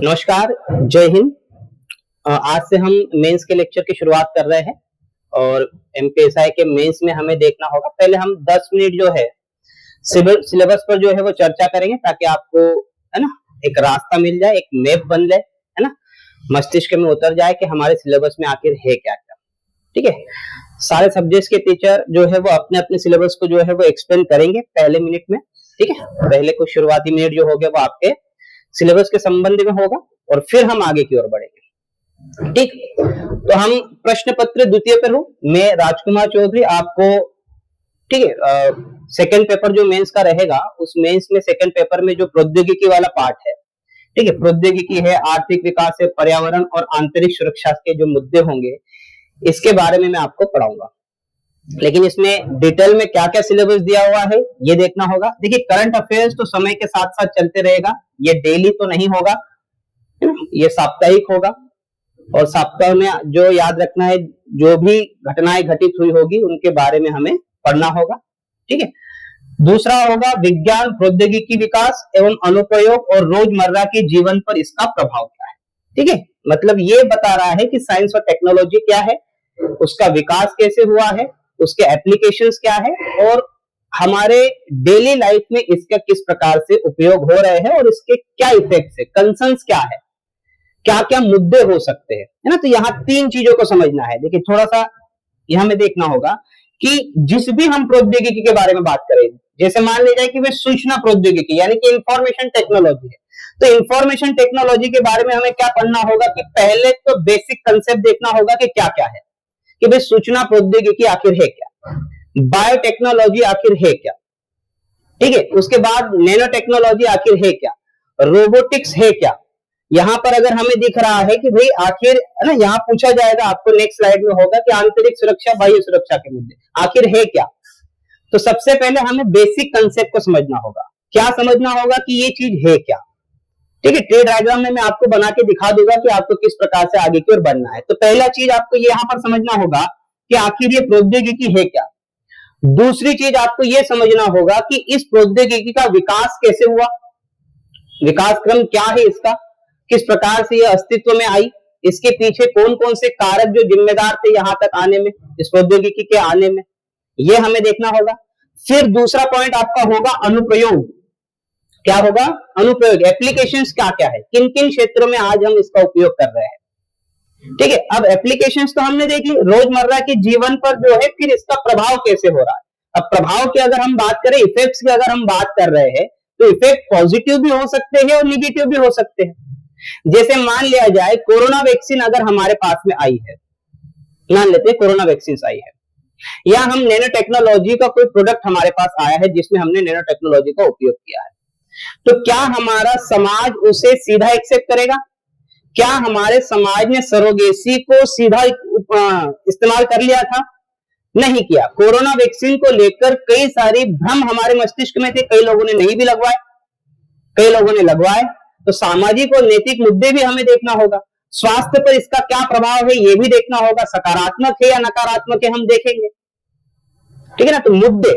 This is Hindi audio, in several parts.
नमस्कार, जय हिंद। आज से हम मेंस के लेक्चर की शुरुआत कर रहे हैं और एमपीएसआई के मेंस में हमें देखना होगा। पहले हम 10 मिनट जो है सिलेबस पर जो है वो चर्चा करेंगे ताकि आपको है ना एक रास्ता मिल जाए, एक मैप बन जाए, है ना, मस्तिष्क में उतर जाए कि हमारे सिलेबस में आखिर है क्या क्या। ठीक है, सारे सब्जेक्ट्स के टीचर जो है वो अपने अपने सिलेबस को जो है वो एक्सप्लेन करेंगे पहले मिनट में। ठीक है, पहले कुछ शुरुआती मिनट जो हो गया वो आपके सिलेबस के संबंध में होगा और फिर हम आगे की ओर बढ़ेंगे। ठीक, तो हम प्रश्न पत्र द्वितीय पर हूं, मैं राजकुमार चौधरी आपको। ठीक है, सेकंड पेपर जो मेंस का रहेगा उस मेंस में सेकंड पेपर में जो प्रौद्योगिकी वाला पार्ट है, ठीक है, प्रौद्योगिकी है, आर्थिक विकास है, पर्यावरण और आंतरिक सुरक्षा के जो मुद्दे होंगे इसके बारे में मैं आपको पढ़ाऊंगा। लेकिन इसमें डिटेल में क्या क्या सिलेबस दिया हुआ है ये देखना होगा। देखिए, करंट अफेयर्स तो समय के साथ साथ चलते रहेगा, ये डेली तो नहीं होगा, ये साप्ताहिक होगा और सप्ताह में जो याद रखना है जो भी घटनाएं घटित हुई होगी उनके बारे में हमें पढ़ना होगा। ठीक है, दूसरा होगा विज्ञान प्रौद्योगिकी विकास एवं अनुप्रयोग और रोजमर्रा के जीवन पर इसका प्रभाव क्या है। ठीक है, मतलब ये बता रहा है कि साइंस और टेक्नोलॉजी क्या है, उसका विकास कैसे हुआ है, उसके एप्लीकेशंस क्या है और हमारे डेली लाइफ में इसका किस प्रकार से उपयोग हो रहे हैं और इसके क्या इफेक्ट्स है, कंसर्न्स क्या है, क्या क्या मुद्दे हो सकते हैं, है ना। तो यहाँ तीन चीजों को समझना है। देखिए, थोड़ा सा यहां में देखना होगा कि जिस भी हम प्रौद्योगिकी के बारे में बात करें, जैसे मान लीजिए कि वे सूचना प्रौद्योगिकी यानी कि इंफॉर्मेशन टेक्नोलॉजी है, तो इंफॉर्मेशन टेक्नोलॉजी के बारे में हमें क्या पढ़ना होगा कि पहले तो बेसिक कंसेप्ट देखना होगा कि क्या क्या है, कि भाई सूचना प्रौद्योगिकी आखिर है क्या, बायोटेक्नोलॉजी आखिर है क्या, ठीक है, उसके बाद नैनो टेक्नोलॉजी आखिर है क्या, रोबोटिक्स है क्या। यहां पर अगर हमें दिख रहा है कि भाई आखिर, है ना, यहां पूछा जाएगा आपको नेक्स्ट स्लाइड में होगा कि आंतरिक सुरक्षा बाह्य सुरक्षा के मुद्दे आखिर है क्या। तो सबसे पहले हमें बेसिक कंसेप्ट को समझना होगा। क्या समझना होगा कि ये चीज है क्या। ठीक है, ट्री डायग्राम में मैं आपको बना के दिखा दूंगा कि आपको किस प्रकार से आगे की ओर बढ़ना है। तो पहला चीज आपको यहां पर समझना होगा कि आखिर ये प्रौद्योगिकी है क्या। दूसरी चीज आपको यह समझना होगा कि इस प्रौद्योगिकी का विकास कैसे हुआ, विकास क्रम क्या है इसका, किस प्रकार से यह अस्तित्व में आई, इसके पीछे कौन कौन से कारक जो जिम्मेदार थे यहां तक आने में, इस प्रौद्योगिकी के आने में, यह हमें देखना होगा। फिर दूसरा पॉइंट आपका होगा अनुप्रयोग। क्या होगा, अनुप्रयोग, एप्लीकेशंस क्या क्या है, किन किन क्षेत्रों में आज हम इसका उपयोग कर रहे हैं। ठीक है, अब एप्लीकेशंस तो हमने देख ली, रोजमर्रा के जीवन पर जो है फिर इसका प्रभाव कैसे हो रहा है। अब प्रभाव की अगर हम बात करें, इफेक्ट्स की अगर हम बात कर रहे हैं तो इफेक्ट पॉजिटिव भी हो सकते हैं और निगेटिव भी हो सकते हैं। जैसे मान लिया जाए कोरोना वैक्सीन अगर हमारे पास में आई है, मान लेते हैं कोरोना वैक्सीन आई है, या हम नैनो टेक्नोलॉजी का कोई प्रोडक्ट हमारे पास आया है जिसमें हमने नैनो टेक्नोलॉजी का उपयोग किया है, तो क्या हमारा समाज उसे सीधा एक्सेप्ट करेगा। क्या हमारे समाज ने सरोगेसी को सीधा इस्तेमाल कर लिया था, नहीं किया। कोरोना वैक्सीन को लेकर कई सारी भ्रम हमारे मस्तिष्क में थे, कई लोगों ने नहीं भी लगवाए, कई लोगों ने लगवाए। तो सामाजिक और नैतिक मुद्दे भी हमें देखना होगा, स्वास्थ्य पर इसका क्या प्रभाव है ये भी देखना होगा, सकारात्मक है या नकारात्मक है हम देखेंगे। ठीक है ना, तो मुद्दे,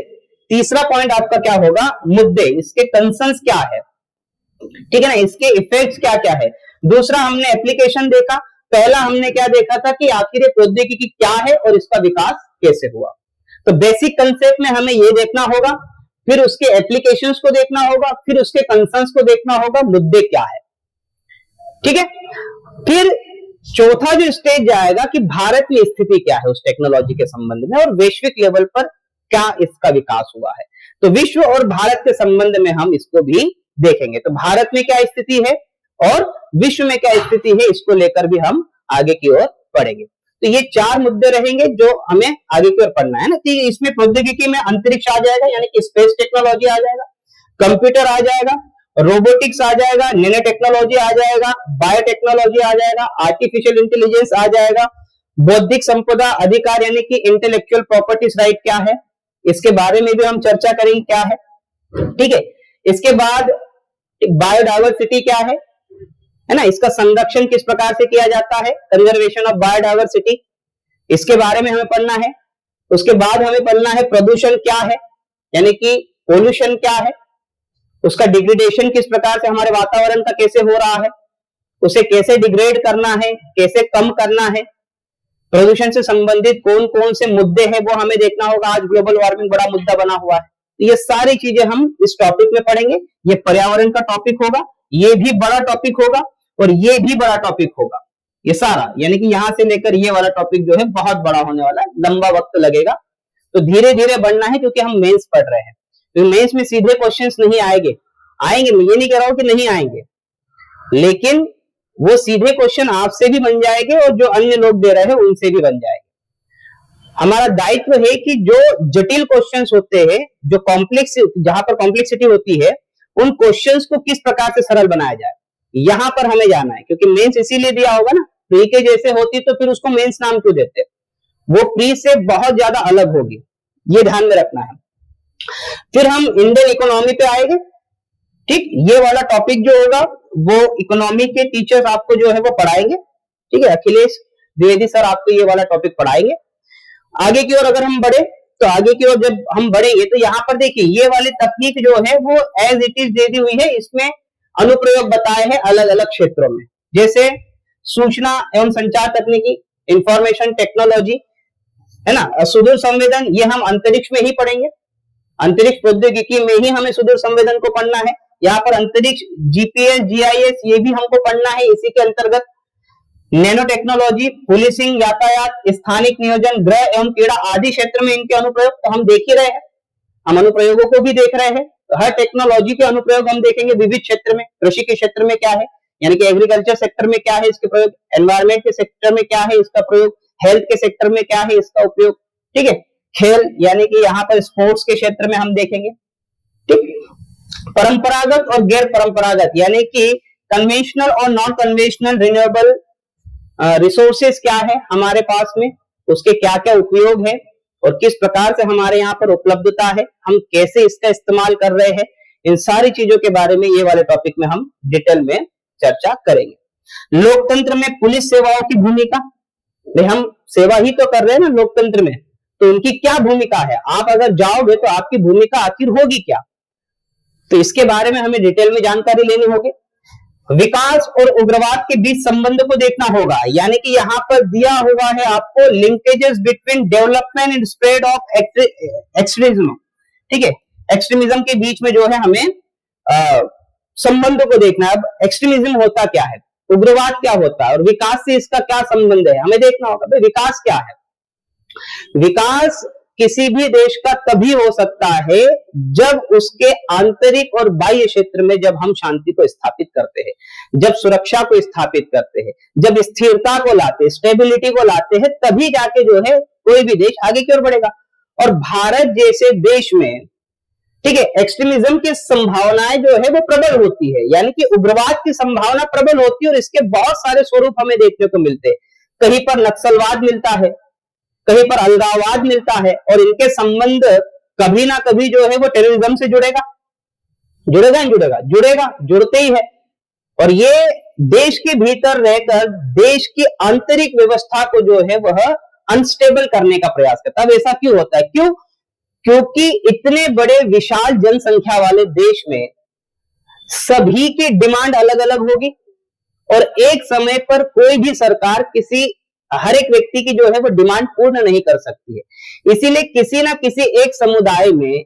तीसरा पॉइंट आपका क्या होगा, मुद्दे, इसके कंसर्न्स क्या है, ठीक है ना, इसके इफेक्ट्स क्या क्या है। दूसरा हमने एप्लीकेशन देखा, पहला हमने क्या देखा था कि आखिर ये प्रौद्योगिकी क्या है और इसका विकास कैसे हुआ। तो बेसिक कंसेप्ट में हमें ये देखना होगा, फिर उसके एप्लीकेशंस को देखना होगा, फिर उसके कंसर्न्स को देखना होगा, मुद्दे क्या है। ठीक है, फिर चौथा जो स्टेज जाएगा कि भारत में स्थिति क्या है उस टेक्नोलॉजी के संबंध में और वैश्विक लेवल पर क्या इसका विकास हुआ है। तो विश्व और भारत के संबंध में हम इसको भी देखेंगे। तो भारत में क्या स्थिति है और विश्व में क्या स्थिति है, इसको लेकर भी हम आगे की ओर बढ़ेंगे। तो ये चार मुद्दे रहेंगे जो हमें आगे की ओर पढ़ना है ना। तो इसमें प्रौद्योगिकी में अंतरिक्ष आ जाएगा यानी कि स्पेस टेक्नोलॉजी आ जाएगा, कंप्यूटर आ जाएगा, रोबोटिक्स आ जाएगा, नैनो टेक्नोलॉजी आ जाएगा, बायोटेक्नोलॉजी आ जाएगा, आर्टिफिशियल इंटेलिजेंस आ जाएगा, बौद्धिक संपदा अधिकार यानी कि इंटेलेक्चुअल प्रॉपर्टीज राइट क्या है, इसके बारे में भी हम चर्चा करेंगे क्या है। ठीक है, इसके बाद बायोडायवर्सिटी क्या है ना, इसका संरक्षण किस प्रकार से किया जाता है, कंजर्वेशन ऑफ बायोडायवर्सिटी, इसके बारे में हमें पढ़ना है। उसके बाद हमें पढ़ना है प्रदूषण क्या है यानी कि पोल्यूशन क्या है, उसका डिग्रेडेशन किस प्रकार से हमारे वातावरण का कैसे हो रहा है। उसे कैसे डिग्रेड करना है, कैसे कम करना है, प्रदूषण से संबंधित कौन कौन से मुद्दे हैं वो हमें देखना होगा। आज ग्लोबल वार्मिंग बड़ा मुद्दा बना हुआ है, तो ये सारी चीजें हम इस टॉपिक में पढ़ेंगे। ये पर्यावरण का टॉपिक होगा, ये भी बड़ा टॉपिक होगा और ये भी बड़ा टॉपिक होगा। ये सारा यानी कि यहां से लेकर ये वाला टॉपिक जो है बहुत बड़ा होने वाला है, लंबा वक्त लगेगा, तो धीरे धीरे बढ़ना है क्योंकि हम मेंस पढ़ रहे हैं। तो मेंस में सीधे क्वेश्चंस नहीं आएंगे, मैं ये नहीं कह रहा हूं कि नहीं आएंगे, लेकिन वो सीधे क्वेश्चन आपसे भी बन जाएंगे और जो अन्य लोग दे रहे हैं उनसे भी बन जाएंगे। हमारा दायित्व है कि जो जटिल क्वेश्चंस होते हैं, जो कॉम्प्लेक्स, जहां पर कॉम्प्लेक्सिटी होती है, उन क्वेश्चंस को किस प्रकार से सरल बनाया जाए, यहां पर हमें जाना है। क्योंकि मेंस इसीलिए दिया होगा ना, प्री के जैसे होती तो फिर उसको मेंस नाम क्यों देते, वो प्री से बहुत ज्यादा अलग होगी, ये ध्यान में रखना है। फिर हम इंडियन इकोनॉमी पे आएंगे, ठीक। ये वाला टॉपिक जो होगा वो इकोनॉमी के टीचर्स आपको जो है वो पढ़ाएंगे, ठीक है। अखिलेश द्विवेदी सर आपको ये वाला टॉपिक पढ़ाएंगे। आगे की ओर अगर हम बढ़े, तो आगे की ओर जब हम बढ़ेंगे तो यहाँ पर देखिए ये वाली तकनीक जो है वो एज इट इज दे दी हुई है, इसमें अनुप्रयोग बताए हैं अलग अलग क्षेत्रों में, जैसे सूचना एवं संचार तकनीकी, इंफॉर्मेशन टेक्नोलॉजी, है ना। सुदूर संवेदन ये हम अंतरिक्ष में ही पढ़ेंगे, अंतरिक्ष प्रौद्योगिकी में ही हमें सुदूर संवेदन को पढ़ना है। यहाँ पर अंतरिक्ष जीपीएस जीआईएस ये भी हमको पढ़ना है इसी के अंतर्गत। नैनो टेक्नोलॉजी, पुलिसिंग, यातायात, स्थानिक नियोजन, ग्रह एवं कीड़ा आदि क्षेत्र में इनके अनुप्रयोग तो हम देख ही रहे हैं, हम अनुप्रयोगों को भी देख रहे हैं। तो हर टेक्नोलॉजी के अनुप्रयोग हम देखेंगे विविध क्षेत्र में। कृषि के क्षेत्र में क्या है, यानी कि एग्रीकल्चर सेक्टर में क्या है इसके प्रयोग, एनवायरमेंट के सेक्टर में क्या है इसका प्रयोग, हेल्थ के सेक्टर में क्या है इसका उपयोग, ठीक है। खेल यानी कि यहाँ पर स्पोर्ट्स के क्षेत्र में हम देखेंगे, ठीक। परंपरागत और गैर परंपरागत यानी कि कन्वेंशनल और नॉन कन्वेंशनल रिन्यूएबल रिसोर्सेस क्या है हमारे पास में, उसके क्या क्या उपयोग है और किस प्रकार से हमारे यहाँ पर उपलब्धता है, हम कैसे इसका इस्तेमाल कर रहे हैं, इन सारी चीजों के बारे में ये वाले टॉपिक में हम डिटेल में चर्चा करेंगे। लोकतंत्र में पुलिस सेवाओं की भूमिका, हम सेवा ही तो कर रहे हैं ना लोकतंत्र में, तो उनकी क्या भूमिका है, आप अगर जाओगे तो आपकी भूमिका आखिर होगी क्या, तो इसके बारे में हमें डिटेल में जानकारी लेनी होगी। विकास और उग्रवाद के बीच संबंध को देखना होगा, यानी कि यहाँ पर दिया हुआ है आपको linkages between development and spread of extremism, ठीक है। एक्सट्रीमिज्म के बीच में जो है हमें संबंध को देखना है। अब एक्सट्रीमिज्म होता क्या है, उग्रवाद क्या होता है और विकास से इसका क्या संबंध है, हमें देखना होगा भाई विकास क्या है। विकास किसी भी देश का तभी हो सकता है जब उसके आंतरिक और बाह्य क्षेत्र में जब हम शांति को स्थापित करते हैं, जब सुरक्षा को स्थापित करते हैं, जब स्थिरता को लाते हैं, स्टेबिलिटी को लाते हैं, तभी जाके जो है कोई भी देश आगे की ओर बढ़ेगा। और भारत जैसे देश में, ठीक है, एक्सट्रीमिज्म की संभावनाएं जो है वो प्रबल होती है, यानी कि उग्रवाद की संभावना प्रबल होती है और इसके बहुत सारे स्वरूप हमें देखने को मिलते हैं। कहीं पर नक्सलवाद मिलता है, कहीं पर अलगाववाद मिलता है और इनके संबंध कभी ना कभी जो है वो टेररिज्म से जुड़ेगा, जुड़ते ही है। और ये देश के भीतर रहकर देश की आंतरिक व्यवस्था को जो है वह अनस्टेबल करने का प्रयास करता है। अब ऐसा क्यों होता है, क्योंकि इतने बड़े विशाल जनसंख्या वाले देश में सभी की डिमांड अलग अलग होगी और एक समय पर कोई भी सरकार हर एक व्यक्ति की जो है वो डिमांड पूर्ण नहीं कर सकती है। इसीलिए किसी ना किसी एक समुदाय में,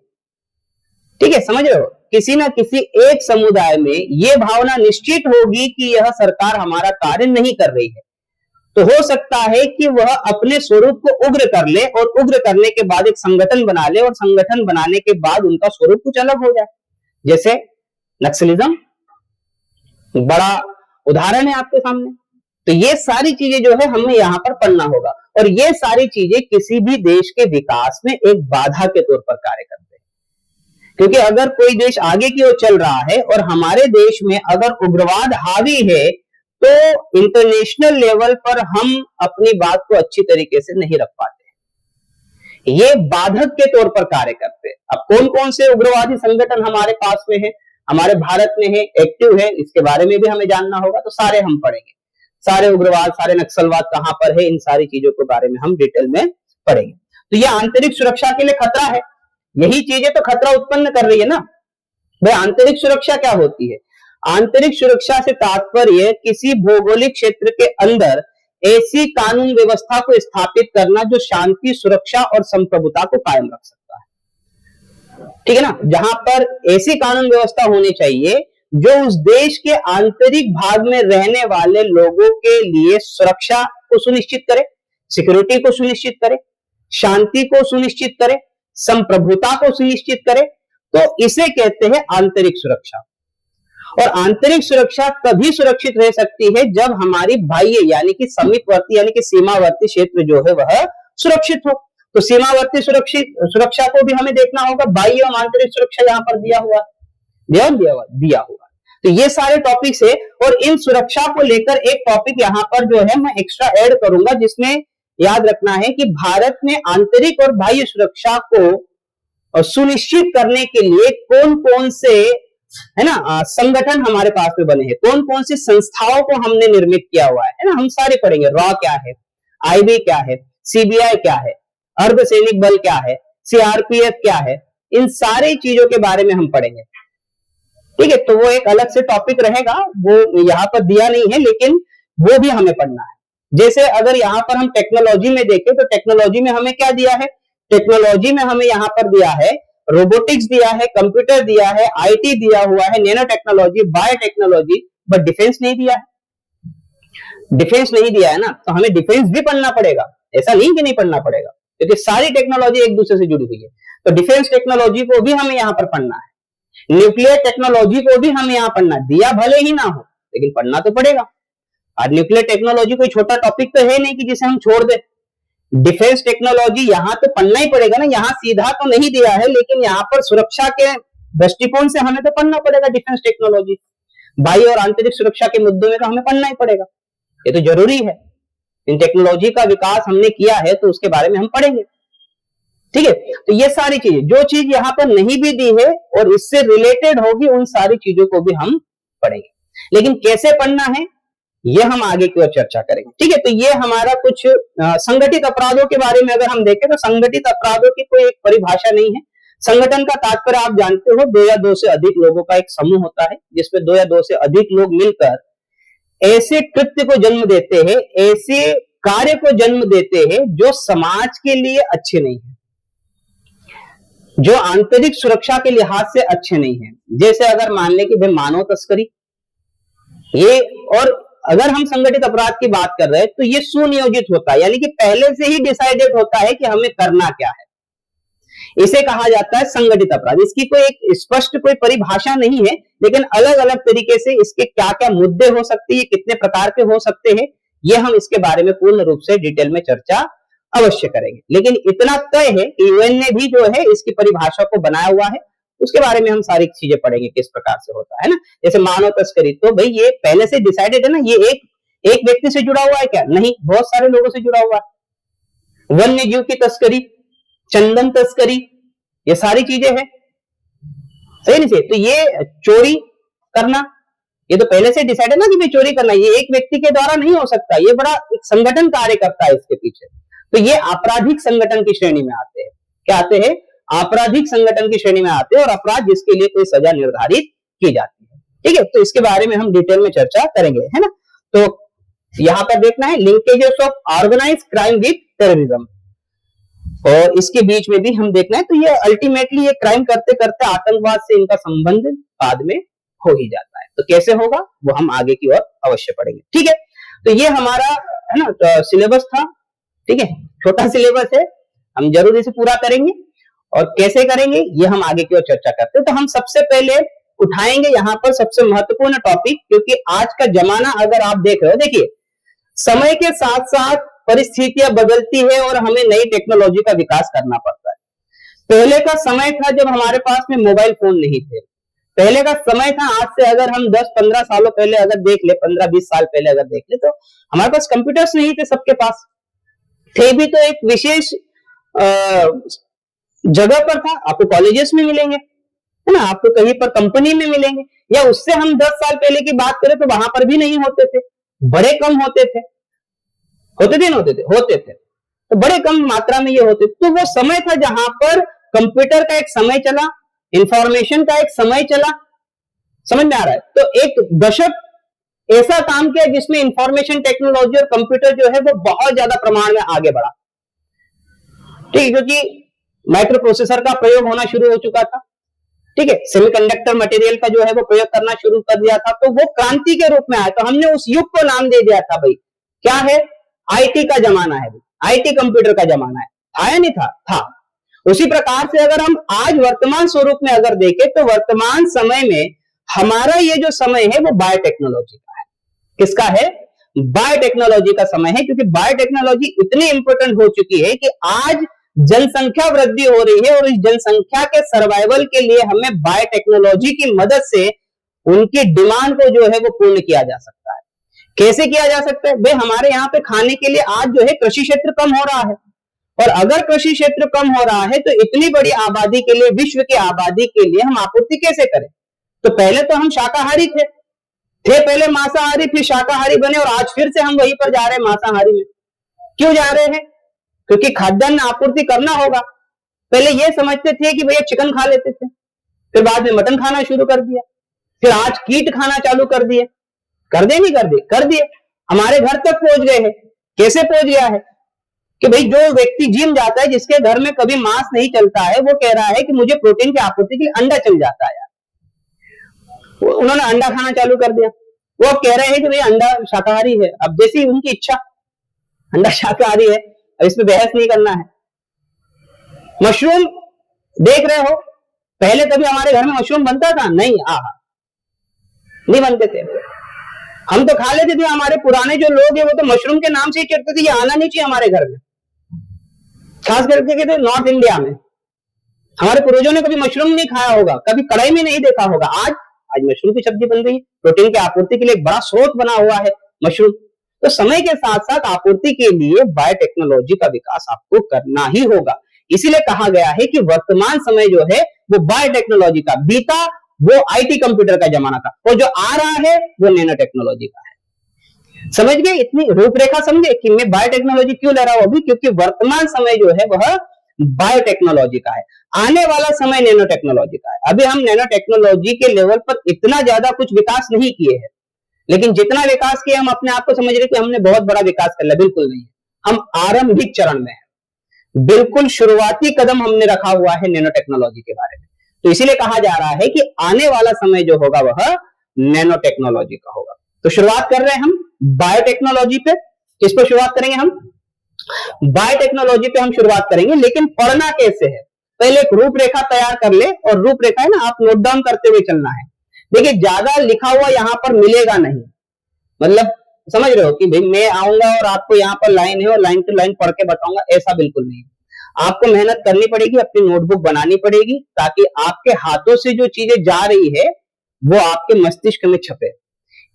ठीक है, समझ रहे हो, किसी ना किसी एक समुदाय में यह भावना निश्चित होगी कि यह सरकार हमारा कार्य नहीं कर रही है, तो हो सकता है कि वह अपने स्वरूप को उग्र कर ले और उग्र करने के बाद एक संगठन बना ले और संगठन बनाने के बाद उनका स्वरूप कुछ अलग हो जाए, जैसे नक्सलिज्म बड़ा उदाहरण है आपके सामने। तो ये सारी चीजें जो है हमें यहां पर पढ़ना होगा और ये सारी चीजें किसी भी देश के विकास में एक बाधा के तौर पर कार्य करते हैं। क्योंकि अगर कोई देश आगे की ओर चल रहा है और हमारे देश में अगर उग्रवाद हावी है तो इंटरनेशनल लेवल पर हम अपनी बात को अच्छी तरीके से नहीं रख पाते, ये बाधक के तौर पर कार्य करते हैं। अब कौन कौन से उग्रवादी संगठन हमारे पास में है, हमारे भारत में है, एक्टिव है, इसके बारे में भी हमें जानना होगा। तो सारे हम पढ़ेंगे, सारे उग्रवाद, सारे नक्सलवाद कहां पर है, इन सारी चीजों के बारे में हम डिटेल में पढ़ेंगे। तो ये आंतरिक सुरक्षा के लिए खतरा है, यही चीजें तो खतरा उत्पन्न कर रही है ना भाई। आंतरिक सुरक्षा क्या होती है, आंतरिक सुरक्षा से तात्पर्य किसी भौगोलिक क्षेत्र के अंदर ऐसी कानून व्यवस्था को स्थापित करना जो शांति, सुरक्षा और संप्रभुता को कायम रख सकता है। ठीक है ना, जहां पर ऐसी कानून व्यवस्था होनी चाहिए जो उस देश के आंतरिक भाग में रहने वाले लोगों के लिए सुरक्षा को सुनिश्चित करे, सिक्योरिटी को सुनिश्चित करे, शांति को सुनिश्चित करे, संप्रभुता को सुनिश्चित करे, तो इसे कहते हैं आंतरिक सुरक्षा। और आंतरिक सुरक्षा तभी सुरक्षित रह सकती है जब हमारी बाह्य यानी कि समीपवर्ती यानी कि सीमावर्ती क्षेत्र जो है वह सुरक्षित हो। तो सीमावर्ती सुरक्षा को भी हमें देखना होगा। बाह्य और आंतरिक सुरक्षा यहाँ पर दिया हुआ। तो ये सारे टॉपिक्स है और इन सुरक्षा को लेकर एक टॉपिक यहाँ पर जो है मैं एक्स्ट्रा ऐड करूंगा, जिसमें याद रखना है कि भारत में आंतरिक और बाह्य सुरक्षा को सुनिश्चित करने के लिए कौन कौन से है ना संगठन हमारे पास में बने हैं, कौन कौन सी संस्थाओं को हमने निर्मित किया हुआ है ना, हम सारे पढ़ेंगे। रॉ क्या है, आईबी क्या है, सीबीआई क्या है, अर्धसैनिक बल क्या है, सीआरपीएफ क्या है, इन सारी चीजों के बारे में हम पढ़ेंगे। ठीक है, तो वो एक अलग से टॉपिक रहेगा, वो यहाँ पर दिया नहीं है लेकिन वो भी हमें पढ़ना है। जैसे अगर यहाँ पर हम टेक्नोलॉजी में देखें तो टेक्नोलॉजी में हमें क्या दिया है, टेक्नोलॉजी में हमें यहाँ पर दिया है रोबोटिक्स दिया है, कंप्यूटर दिया है, आईटी दिया हुआ है, nano technology, biotechnology, but defence नहीं दिया है। डिफेंस नहीं दिया है ना, तो हमें डिफेंस भी पढ़ना पड़ेगा, ऐसा नहीं कि नहीं पढ़ना पड़ेगा, क्योंकि सारी टेक्नोलॉजी एक दूसरे से जुड़ी हुई है। तो डिफेंस टेक्नोलॉजी को भी हमें यहाँ पर पढ़ना है, न्यूक्लियर टेक्नोलॉजी को भी हमें यहाँ पढ़ना, दिया भले ही ना हो लेकिन पढ़ना तो पड़ेगा। और न्यूक्लियर टेक्नोलॉजी कोई छोटा टॉपिक तो है नहीं कि जिसे हम छोड़ दे। डिफेंस टेक्नोलॉजी यहाँ तो पढ़ना ही पड़ेगा ना, यहाँ सीधा तो नहीं दिया है लेकिन यहाँ पर सुरक्षा के दृष्टिकोण से हमें तो पढ़ना पड़ेगा डिफेंस टेक्नोलॉजी। बाह्य और आंतरिक सुरक्षा के मुद्दों में तो हमें पढ़ना ही पड़ेगा, ये तो जरूरी है। इन टेक्नोलॉजी का विकास हमने किया है तो उसके बारे में हम पढ़ेंगे। ठीक है, तो ये सारी चीजें जो चीज यहाँ पर नहीं भी दी है और इससे रिलेटेड होगी उन सारी चीजों को भी हम पढ़ेंगे, लेकिन कैसे पढ़ना है ये हम आगे की ओर चर्चा करेंगे। ठीक है, तो ये हमारा कुछ संगठित अपराधों के बारे में अगर हम देखें तो संगठित अपराधों की कोई एक परिभाषा नहीं है। संगठन का तात्पर्य आप जानते हो, 2 या 2 से अधिक लोगों का एक समूह होता है जिसमें 2 या 2 से अधिक लोग मिलकर ऐसे कृत्य को जन्म देते हैं, ऐसे कार्य को जन्म देते हैं जो समाज के लिए अच्छे नहीं है, जो आंतरिक सुरक्षा के लिहाज से अच्छे नहीं है। जैसे अगर मान लें कि भाई मानव तस्करी, ये, और अगर हम संगठित अपराध की बात कर रहे हैं तो ये सुनियोजित होता है, यानी कि पहले से ही डिसाइडेड होता है कि हमें करना क्या है। इसे कहा जाता है संगठित अपराध। इसकी कोई एक स्पष्ट कोई परिभाषा नहीं है, लेकिन अलग अलग तरीके से इसके क्या क्या मुद्दे हो सकते हैं, कितने प्रकार के हो सकते हैं, ये हम इसके बारे में पूर्ण रूप से डिटेल में चर्चा अवश्य करेंगे। लेकिन इतना तय है कि यूएन ने भी जो है इसकी परिभाषा को बनाया हुआ है, उसके बारे में हम सारी चीजें पढ़ेंगे किस प्रकार से होता है ना। जैसे मानव तस्करी, तो भाई ये पहले से डिसाइडेड है ना, ये एक व्यक्ति से जुड़ा हुआ है क्या? नहीं, बहुत सारे लोगों से जुड़ा हुआ है। वन्य जीव की तस्करी, चंदन तस्करी, ये सारी चीजें हैं, सही नहीं से? तो ये चोरी करना, ये तो पहले से डिसाइड है ना कि भाई चोरी करना, ये एक व्यक्ति के द्वारा नहीं हो सकता, ये बड़ा एक संगठन कार्य करता है इसके पीछे। तो ये आपराधिक संगठन की श्रेणी में आते हैं। क्या आते हैं? आपराधिक संगठन की श्रेणी में आते हैं और अपराध जिसके लिए कोई सजा निर्धारित की जाती है। ठीक है, तो इसके बारे में हम डिटेल में चर्चा करेंगे, है ना। तो यहां पर देखना है linkages of organised crime with terrorism, और इसके बीच में भी हम देखना है। तो ये अल्टीमेटली ये क्राइम करते करते आतंकवाद से इनका संबंध बाद में हो ही जाता है। तो कैसे होगा वो हम आगे की ओर अवश्य पढ़ेंगे। ठीक है, तो ये हमारा है ना तो सिलेबस था। ठीक है, छोटा सिलेबस है, हम जरूरी से पूरा करेंगे, और कैसे करेंगे ये हम आगे की ओर चर्चा करते हैं। तो हम सबसे पहले उठाएंगे यहाँ पर सबसे महत्वपूर्ण टॉपिक, क्योंकि आज का जमाना अगर आप देख रहे हो, देखिए समय के साथ साथ परिस्थितियां बदलती है और हमें नई टेक्नोलॉजी का विकास करना पड़ता है। पहले का समय था जब हमारे पास में मोबाइल फोन नहीं थे, पहले का समय था, आज से अगर हम 10-15 सालों पहले अगर देख ले, 15-20 साल पहले अगर देख ले, तो हमारे पास कंप्यूटर्स नहीं थे, सबके पास थे भी तो एक विशेष जगह पर था। आपको कॉलेजेस में मिलेंगे, है ना, आपको कहीं पर कंपनी में मिलेंगे, या उससे हम 10 साल पहले की बात करें तो वहां पर भी नहीं होते थे, बड़े कम होते थे, होते थे तो बड़े कम मात्रा में ये होते। तो वो समय था जहां पर कंप्यूटर का एक समय चला, इंफॉर्मेशन का एक समय चला, समझ में आ रहा है? तो एक दशक ऐसा काम किया जिसमें इंफॉर्मेशन टेक्नोलॉजी और कंप्यूटर जो है वो बहुत ज्यादा प्रमाण में आगे बढ़ा। ठीक है, क्योंकि माइक्रो प्रोसेसर का प्रयोग होना शुरू हो चुका था। ठीक है, सेमीकंडक्टर मटेरियल का जो है वो प्रयोग करना शुरू कर दिया था, तो वो क्रांति के रूप में आया। तो हमने उस युग को नाम दे दिया था भाई, क्या है? आईटी का जमाना है, आईटी कंप्यूटर का जमाना है। आया नहीं था? था। उसी प्रकार से अगर हम आज वर्तमान स्वरूप में अगर देखें तो वर्तमान समय में हमारा ये जो समय है वो बायोटेक्नोलॉजी का है। किसका है? बायोटेक्नोलॉजी का समय है, क्योंकि बायोटेक्नोलॉजी इतनी इंपॉर्टेंट हो चुकी है कि आज जनसंख्या वृद्धि हो रही है और इस जनसंख्या के सर्वाइवल के लिए हमें बायोटेक्नोलॉजी की मदद से उनकी डिमांड को जो है वो पूर्ण किया जा सकता है। कैसे किया जा सकता है भाई? हमारे यहाँ पे खाने के लिए आज जो है कृषि क्षेत्र कम हो रहा है, और अगर कृषि क्षेत्र कम हो रहा है तो इतनी बड़ी आबादी के लिए, विश्व की आबादी के लिए हम आपूर्ति कैसे करें? तो पहले तो हम शाकाहारी थे पहले मांसाहारी, फिर शाकाहारी बने, और आज फिर से हम वहीं पर जा रहे हैं मांसाहारी में। क्यों जा रहे हैं? क्योंकि खाद्यान्न आपूर्ति करना होगा। पहले ये समझते थे कि भैया चिकन खा लेते थे, फिर बाद में मटन खाना शुरू कर दिया, फिर आज कीट खाना चालू कर दिए। कर दे नहीं कर दिए? कर दिए, हमारे घर तक पहुंच गए हैं। कैसे पहुंच गया है कि भाई जो व्यक्ति जिम जाता है, जिसके घर में कभी मांस नहीं चलता है, वो कह रहा है कि मुझे प्रोटीन की आपूर्ति के लिए अंडा चल जाता है यार। उन्होंने अंडा खाना चालू कर दिया। वो कह रहे हैं कि भाई अंडा शाकाहारी है, अब जैसी उनकी इच्छा, अंडा शाकाहारी है, अब इसमें बहस नहीं करना है। मशरूम देख रहे हो, पहले कभी हमारे घर में मशरूम बनता था? नहीं, नहीं बनते थे। हम तो खा लेते थे, हमारे पुराने जो लोग हैं वो तो मशरूम के नाम से ही चढ़ते थे, ये आना नहीं चाहिए हमारे घर में। खास करके कहते नॉर्थ इंडिया में हमारे पूर्वजों ने कभी मशरूम नहीं खाया होगा, कभी कढ़ाई में नहीं देखा होगा। आज मशरूम की सब्जी बन रही है, प्रोटीन की आपूर्ति के लिए एक बड़ा स्रोत बना हुआ है मशरूम। तो समय के साथ साथ आपूर्ति के लिए बायोटेक्नोलॉजी का विकास आपको करना ही होगा। इसीलिए कहा गया है कि वर्तमान समय जो है वो बायोटेक्नोलॉजी का, बीता वो आईटी कंप्यूटर का जमाना था, और जो आ रहा है वो नैनो टेक्नोलॉजी का है। समझ गए? इतनी रूपरेखा समझे कि मैं बायोटेक्नोलॉजी क्यों ले रहा हूं अभी? क्योंकि वर्तमान समय जो है वह बायोटेक्नोलॉजी का है, आने वाला समय नैनो टेक्नोलॉजी का है। अभी हम नैनो टेक्नोलॉजी के लेवल पर इतना ज्यादा कुछ विकास नहीं किए हैं, लेकिन जितना विकास किया हम अपने आप को समझ रहे कि हमने बहुत बड़ा विकास कर लिया। बिल्कुल नहीं, हम आरंभिक चरण में हैं, बिल्कुल शुरुआती कदम हमने रखा हुआ है नैनो टेक्नोलॉजी के बारे में। तो इसीलिए कहा जा रहा है कि आने वाला समय जो होगा वह नैनो टेक्नोलॉजी का होगा। तो शुरुआत कर रहे हैं हम बायोटेक्नोलॉजी पे। किस पर शुरुआत करेंगे हम? बायोटेक्नोलॉजी पे हम शुरुआत करेंगे, लेकिन पढ़ना कैसे है? पहले एक रूपरेखा तैयार कर ले, और रूपरेखा है ना, आप नोट डाउन करते हुए चलना है। देखिए, ज्यादा लिखा हुआ यहां पर मिलेगा नहीं, मतलब समझ रहे हो कि भाई मैं आऊंगा और आपको यहाँ पर लाइन है और लाइन टू लाइन पढ़ के बताऊंगा, ऐसा बिल्कुल नहीं। आपको मेहनत करनी पड़ेगी, अपनी नोटबुक बनानी पड़ेगी, ताकि आपके हाथों से जो चीजें जा रही है वो आपके मस्तिष्क में छपे।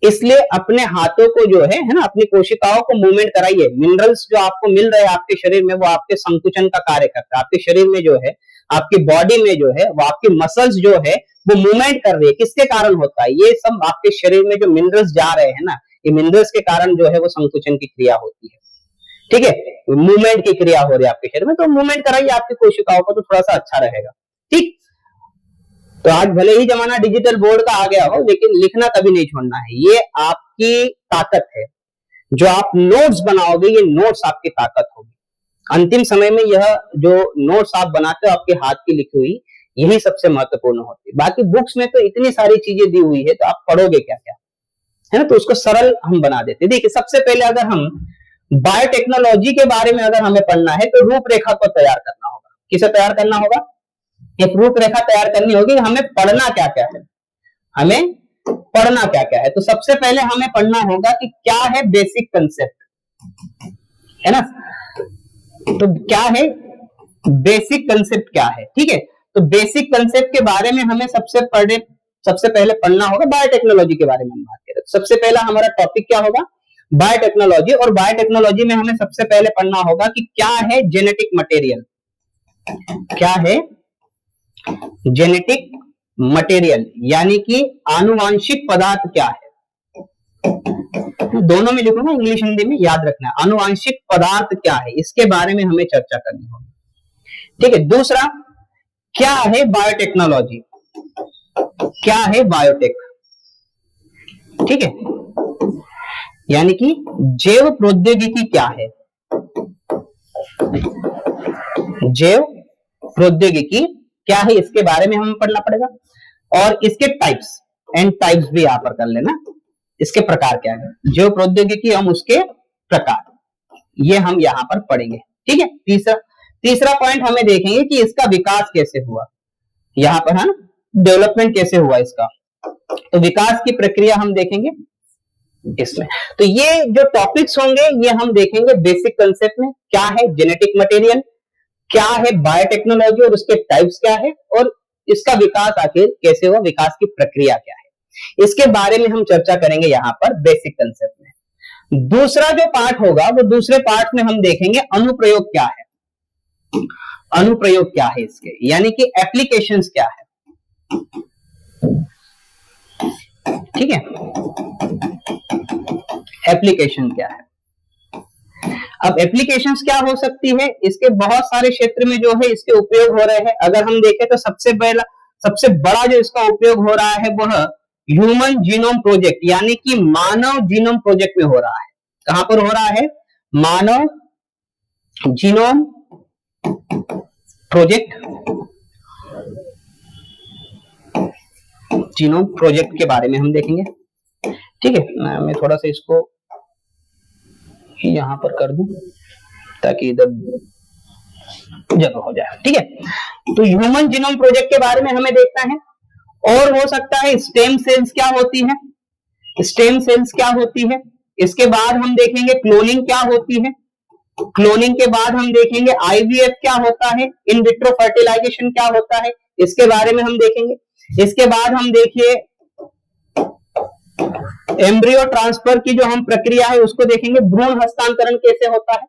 इसलिए अपने हाथों को जो है ना, अपनी कोशिकाओं को मूवमेंट कराइए। मिनरल्स जो आपको मिल रहे हैं आपके शरीर में, वो आपके संकुचन का कार्य करता है। आपके शरीर में जो है, आपकी बॉडी में जो है, वो आपकी मसल्स जो है वो मूवमेंट कर रही है। किसके कारण होता है? ये सब आपके शरीर में जो मिनरल्स जा रहे हैं ना, ये मिनरल्स के कारण जो है वो संकुचन की क्रिया होती है। ठीक है, मूवमेंट की क्रिया हो रही है आपके शरीर में, तो मूवमेंट कराइए आपकी कोशिकाओं को, तो थोड़ा सा अच्छा रहेगा। ठीक, तो आज भले ही जमाना डिजिटल बोर्ड का आ गया हो, लेकिन लिखना कभी नहीं छोड़ना है। ये आपकी ताकत है, जो आप नोट्स बनाओगे, ये नोट्स आपकी ताकत होगी। अंतिम समय में यह जो नोट्स आप बनाते हो आपके हाथ की लिखी हुई, यही सबसे महत्वपूर्ण होती है। बाकी बुक्स में तो इतनी सारी चीजें दी हुई है, तो आप पढ़ोगे क्या क्या, है ना? तो उसको सरल हम बना देते। देखिए, सबसे पहले अगर हम बायोटेक्नोलॉजी के बारे में अगर हमें पढ़ना है तो रूपरेखा को तैयार करना होगा। किसे तैयार करना होगा? एक रूपरेखा तैयार करनी होगी, हमें पढ़ना क्या क्या है, हमें पढ़ना क्या क्या है। तो सबसे पहले हमें पढ़ना होगा कि क्या है बेसिक कंसेप्ट, है ना? तो क्या है बेसिक कंसेप्ट, क्या है? ठीक है, तो बेसिक कंसेप्ट के बारे में हमें सबसे पहले पढ़ना होगा। बायोटेक्नोलॉजी के बारे में हम बात करें, सबसे पहला हमारा टॉपिक क्या होगा? बायोटेक्नोलॉजी। और बायोटेक्नोलॉजी में हमें सबसे पहले पढ़ना होगा कि क्या है जेनेटिक मटेरियल, क्या है जेनेटिक मटेरियल, यानी कि आनुवांशिक पदार्थ क्या है। दोनों में लिखो ना, इंग्लिश हिंदी में, याद रखना है। आनुवांशिक पदार्थ क्या है, इसके बारे में हमें चर्चा करनी होगी। ठीक है, दूसरा क्या है बायोटेक्नोलॉजी, क्या है बायोटेक, ठीक है, यानी कि जैव प्रौद्योगिकी क्या है, जैव प्रौद्योगिकी क्या है इसके बारे में हमें पढ़ना पड़ेगा, और इसके टाइप्स एंड टाइप्स भी यहां पर कर लेना, इसके प्रकार क्या है, जैव प्रौद्योगिकी हम उसके प्रकार, ये हम यहां पर पढ़ेंगे। ठीक है, तीसरा पॉइंट हमें देखेंगे कि इसका विकास कैसे हुआ, यहां पर है ना, डेवलपमेंट कैसे हुआ इसका, तो विकास की प्रक्रिया हम देखेंगे इसमें। तो ये जो टॉपिक्स होंगे ये हम देखेंगे बेसिक कंसेप्ट में, क्या है जेनेटिक मटेरियल, क्या है बायोटेक्नोलॉजी और उसके टाइप्स क्या है, और इसका विकास आखिर कैसे हुआ, विकास की प्रक्रिया क्या है, इसके बारे में हम चर्चा करेंगे यहां पर बेसिक कंसेप्ट में। दूसरा जो पार्ट होगा वो दूसरे पार्ट में हम देखेंगे अनुप्रयोग क्या है, अनुप्रयोग क्या है इसके, यानी कि एप्लीकेशंस क्या है। ठीक है, एप्लीकेशन क्या है। अब एप्लीकेशंस क्या हो सकती है, इसके बहुत सारे क्षेत्र में जो है इसके उपयोग हो रहे हैं। अगर हम देखें तो सबसे बड़ा जो इसका उपयोग हो रहा है वह ह्यूमन जीनोम प्रोजेक्ट, यानी कि मानव जीनोम प्रोजेक्ट में हो रहा है। कहां पर हो रहा है, मानव जीनोम प्रोजेक्ट, जीनोम प्रोजेक्ट के बारे में हम देखेंगे। ठीक है, मैं थोड़ा सा इसको यहां पर कर दूं ताकि इधर जगह हो जाए। ठीक है, तो ह्यूमन जीनोम प्रोजेक्ट के बारे में हमें देखना है, और हो सकता है स्टेम सेल्स क्या होती है, स्टेम सेल्स क्या होती है, इसके बाद हम देखेंगे क्लोनिंग क्या होती है, क्लोनिंग के बाद हम देखेंगे आईवीएफ क्या होता है, इन विट्रो फर्टिलाइजेशन क्या होता है, इसके बारे में हम देखेंगे। इसके बाद हम देखिए एम्ब्रियो ट्रांसफर की जो हम प्रक्रिया है उसको देखेंगे, भ्रूण हस्तांतरण कैसे होता है,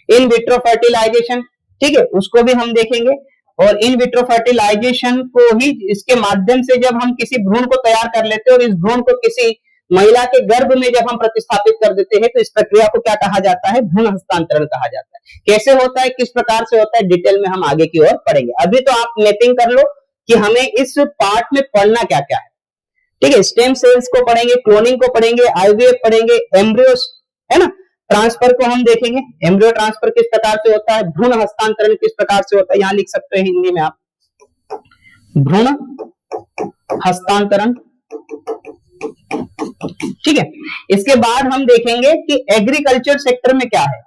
इन विट्रो फर्टिलाइजेशन, ठीक है, उसको भी हम देखेंगे। और इन विट्रो फर्टिलाइजेशन को ही, इसके माध्यम से जब हम किसी भ्रूण को तैयार कर लेते हैं और इस भ्रूण को किसी महिला के गर्भ में जब हम प्रतिस्थापित कर देते हैं तो इस प्रक्रिया को क्या कहा जाता है, भ्रूण हस्तांतरण कहा जाता है। कैसे होता है, किस प्रकार से होता है, डिटेल में हम आगे की ओर पढ़ेंगे। अभी तो आप मैपिंग कर लो कि हमें इस पार्ट में पढ़ना क्या क्या है। ठीक है, स्टेम सेल्स को पढ़ेंगे, क्लोनिंग को पढ़ेंगे, आईवीएफ पढ़ेंगे, एम्ब्रियोस है ना, ट्रांसफर को हम देखेंगे, एम्ब्रियो ट्रांसफर किस प्रकार से होता है, भ्रूण हस्तांतरण किस प्रकार से होता है, यहां लिख सकते हैं हिंदी में आप, भ्रूण हस्तांतरण। ठीक है, इसके बाद हम देखेंगे कि एग्रीकल्चर सेक्टर में क्या है,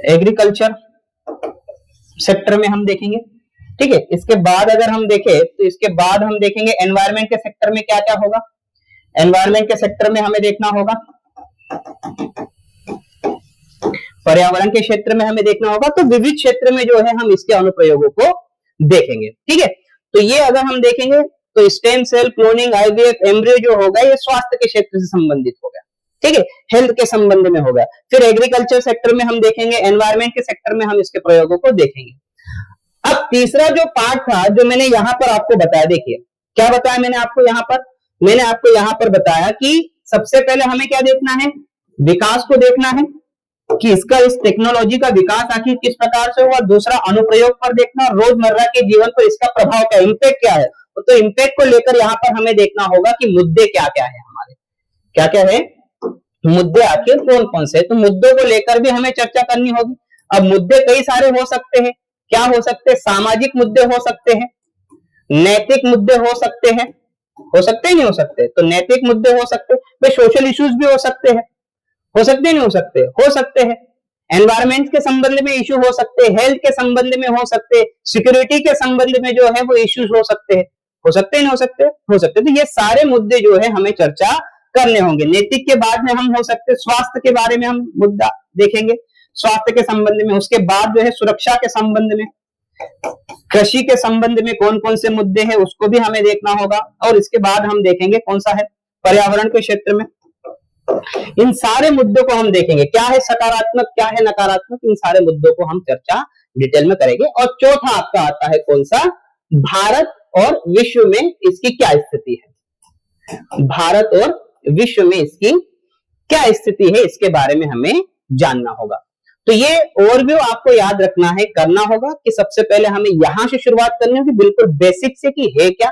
एग्रीकल्चर सेक्टर में हम देखेंगे। ठीक है, इसके बाद अगर हम देखें तो इसके बाद हम देखेंगे एनवायरनमेंट के सेक्टर में क्या क्या होगा, एनवायरनमेंट के सेक्टर में हमें देखना होगा, पर्यावरण के क्षेत्र में हमें देखना होगा, तो विविध क्षेत्र में जो है हम इसके अनुप्रयोगों को देखेंगे। ठीक है, तो ये अगर हम देखेंगे तो stem cell, cloning, IVF, embryo जो होगा ये स्वास्थ्य के क्षेत्र से संबंधित होगा। ठीक है, हेल्थ के संबंध में होगा। फिर एग्रीकल्चर सेक्टर में हम देखेंगे, एनवायरनमेंट के सेक्टर में हम इसके प्रयोगों को देखेंगे। अब तीसरा जो पार्ट था जो मैंने यहां पर आपको बताया, देखिए क्या बताया मैंने आपको यहां पर, मैंने आपको यहां पर बताया कि सबसे पहले हमें क्या देखना है, विकास को देखना है कि इसका, इस टेक्नोलॉजी का विकास आखिर किस प्रकार से हुआ। दूसरा अनुप्रयोग पर देखना, रोजमर्रा के जीवन पर इसका प्रभाव क्या, इंपैक्ट क्या है, तो इंपैक्ट को लेकर यहां पर हमें देखना होगा कि मुद्दे क्या क्या है, हमारे क्या क्या है मुद्दे, आखिर कौन कौन से, तो मुद्दों को लेकर भी हमें चर्चा करनी होगी। अब मुद्दे कई सारे हो सकते हैं, क्या हो सकते हैं, सामाजिक मुद्दे हो सकते हैं, नैतिक मुद्दे हो सकते हैं, नहीं हो सकते, तो नैतिक मुद्दे हो सकते हैं, भाई सोशल इश्यूज भी हो सकते हैं, नहीं हो सकते, हो सकते हैं, एनवायरमेंट के संबंध में इश्यू हो सकते हैं, हेल्थ के संबंध में हो सकते हैं, सिक्योरिटी के संबंध में जो है वो इश्यूज हो सकते हैं, नहीं हो सकते, तो ये सारे मुद्दे जो है हमें चर्चा करने होंगे। नैतिक के बाद में हम हो सकते, स्वास्थ्य के बारे में हम मुद्दा देखेंगे, स्वास्थ्य के संबंध में, उसके बाद जो है सुरक्षा के संबंध में, कृषि के संबंध में कौन कौन से मुद्दे हैं उसको भी हमें देखना होगा, और इसके बाद हम देखेंगे कौन सा है, पर्यावरण के क्षेत्र में। इन सारे मुद्दों को हम देखेंगे, क्या है सकारात्मक, क्या है नकारात्मक, इन सारे मुद्दों को हम चर्चा डिटेल में करेंगे। और चौथा आपका आता है कौन सा, भारत और विश्व में इसकी क्या स्थिति है, भारत और विश्व में इसकी क्या स्थिति है, इसके बारे में हमें जानना होगा। तो ये ओवरव्यू आपको याद रखना है, करना होगा कि सबसे पहले हमें यहां से शुरुआत करनी होगी, बिल्कुल बेसिक से, कि है क्या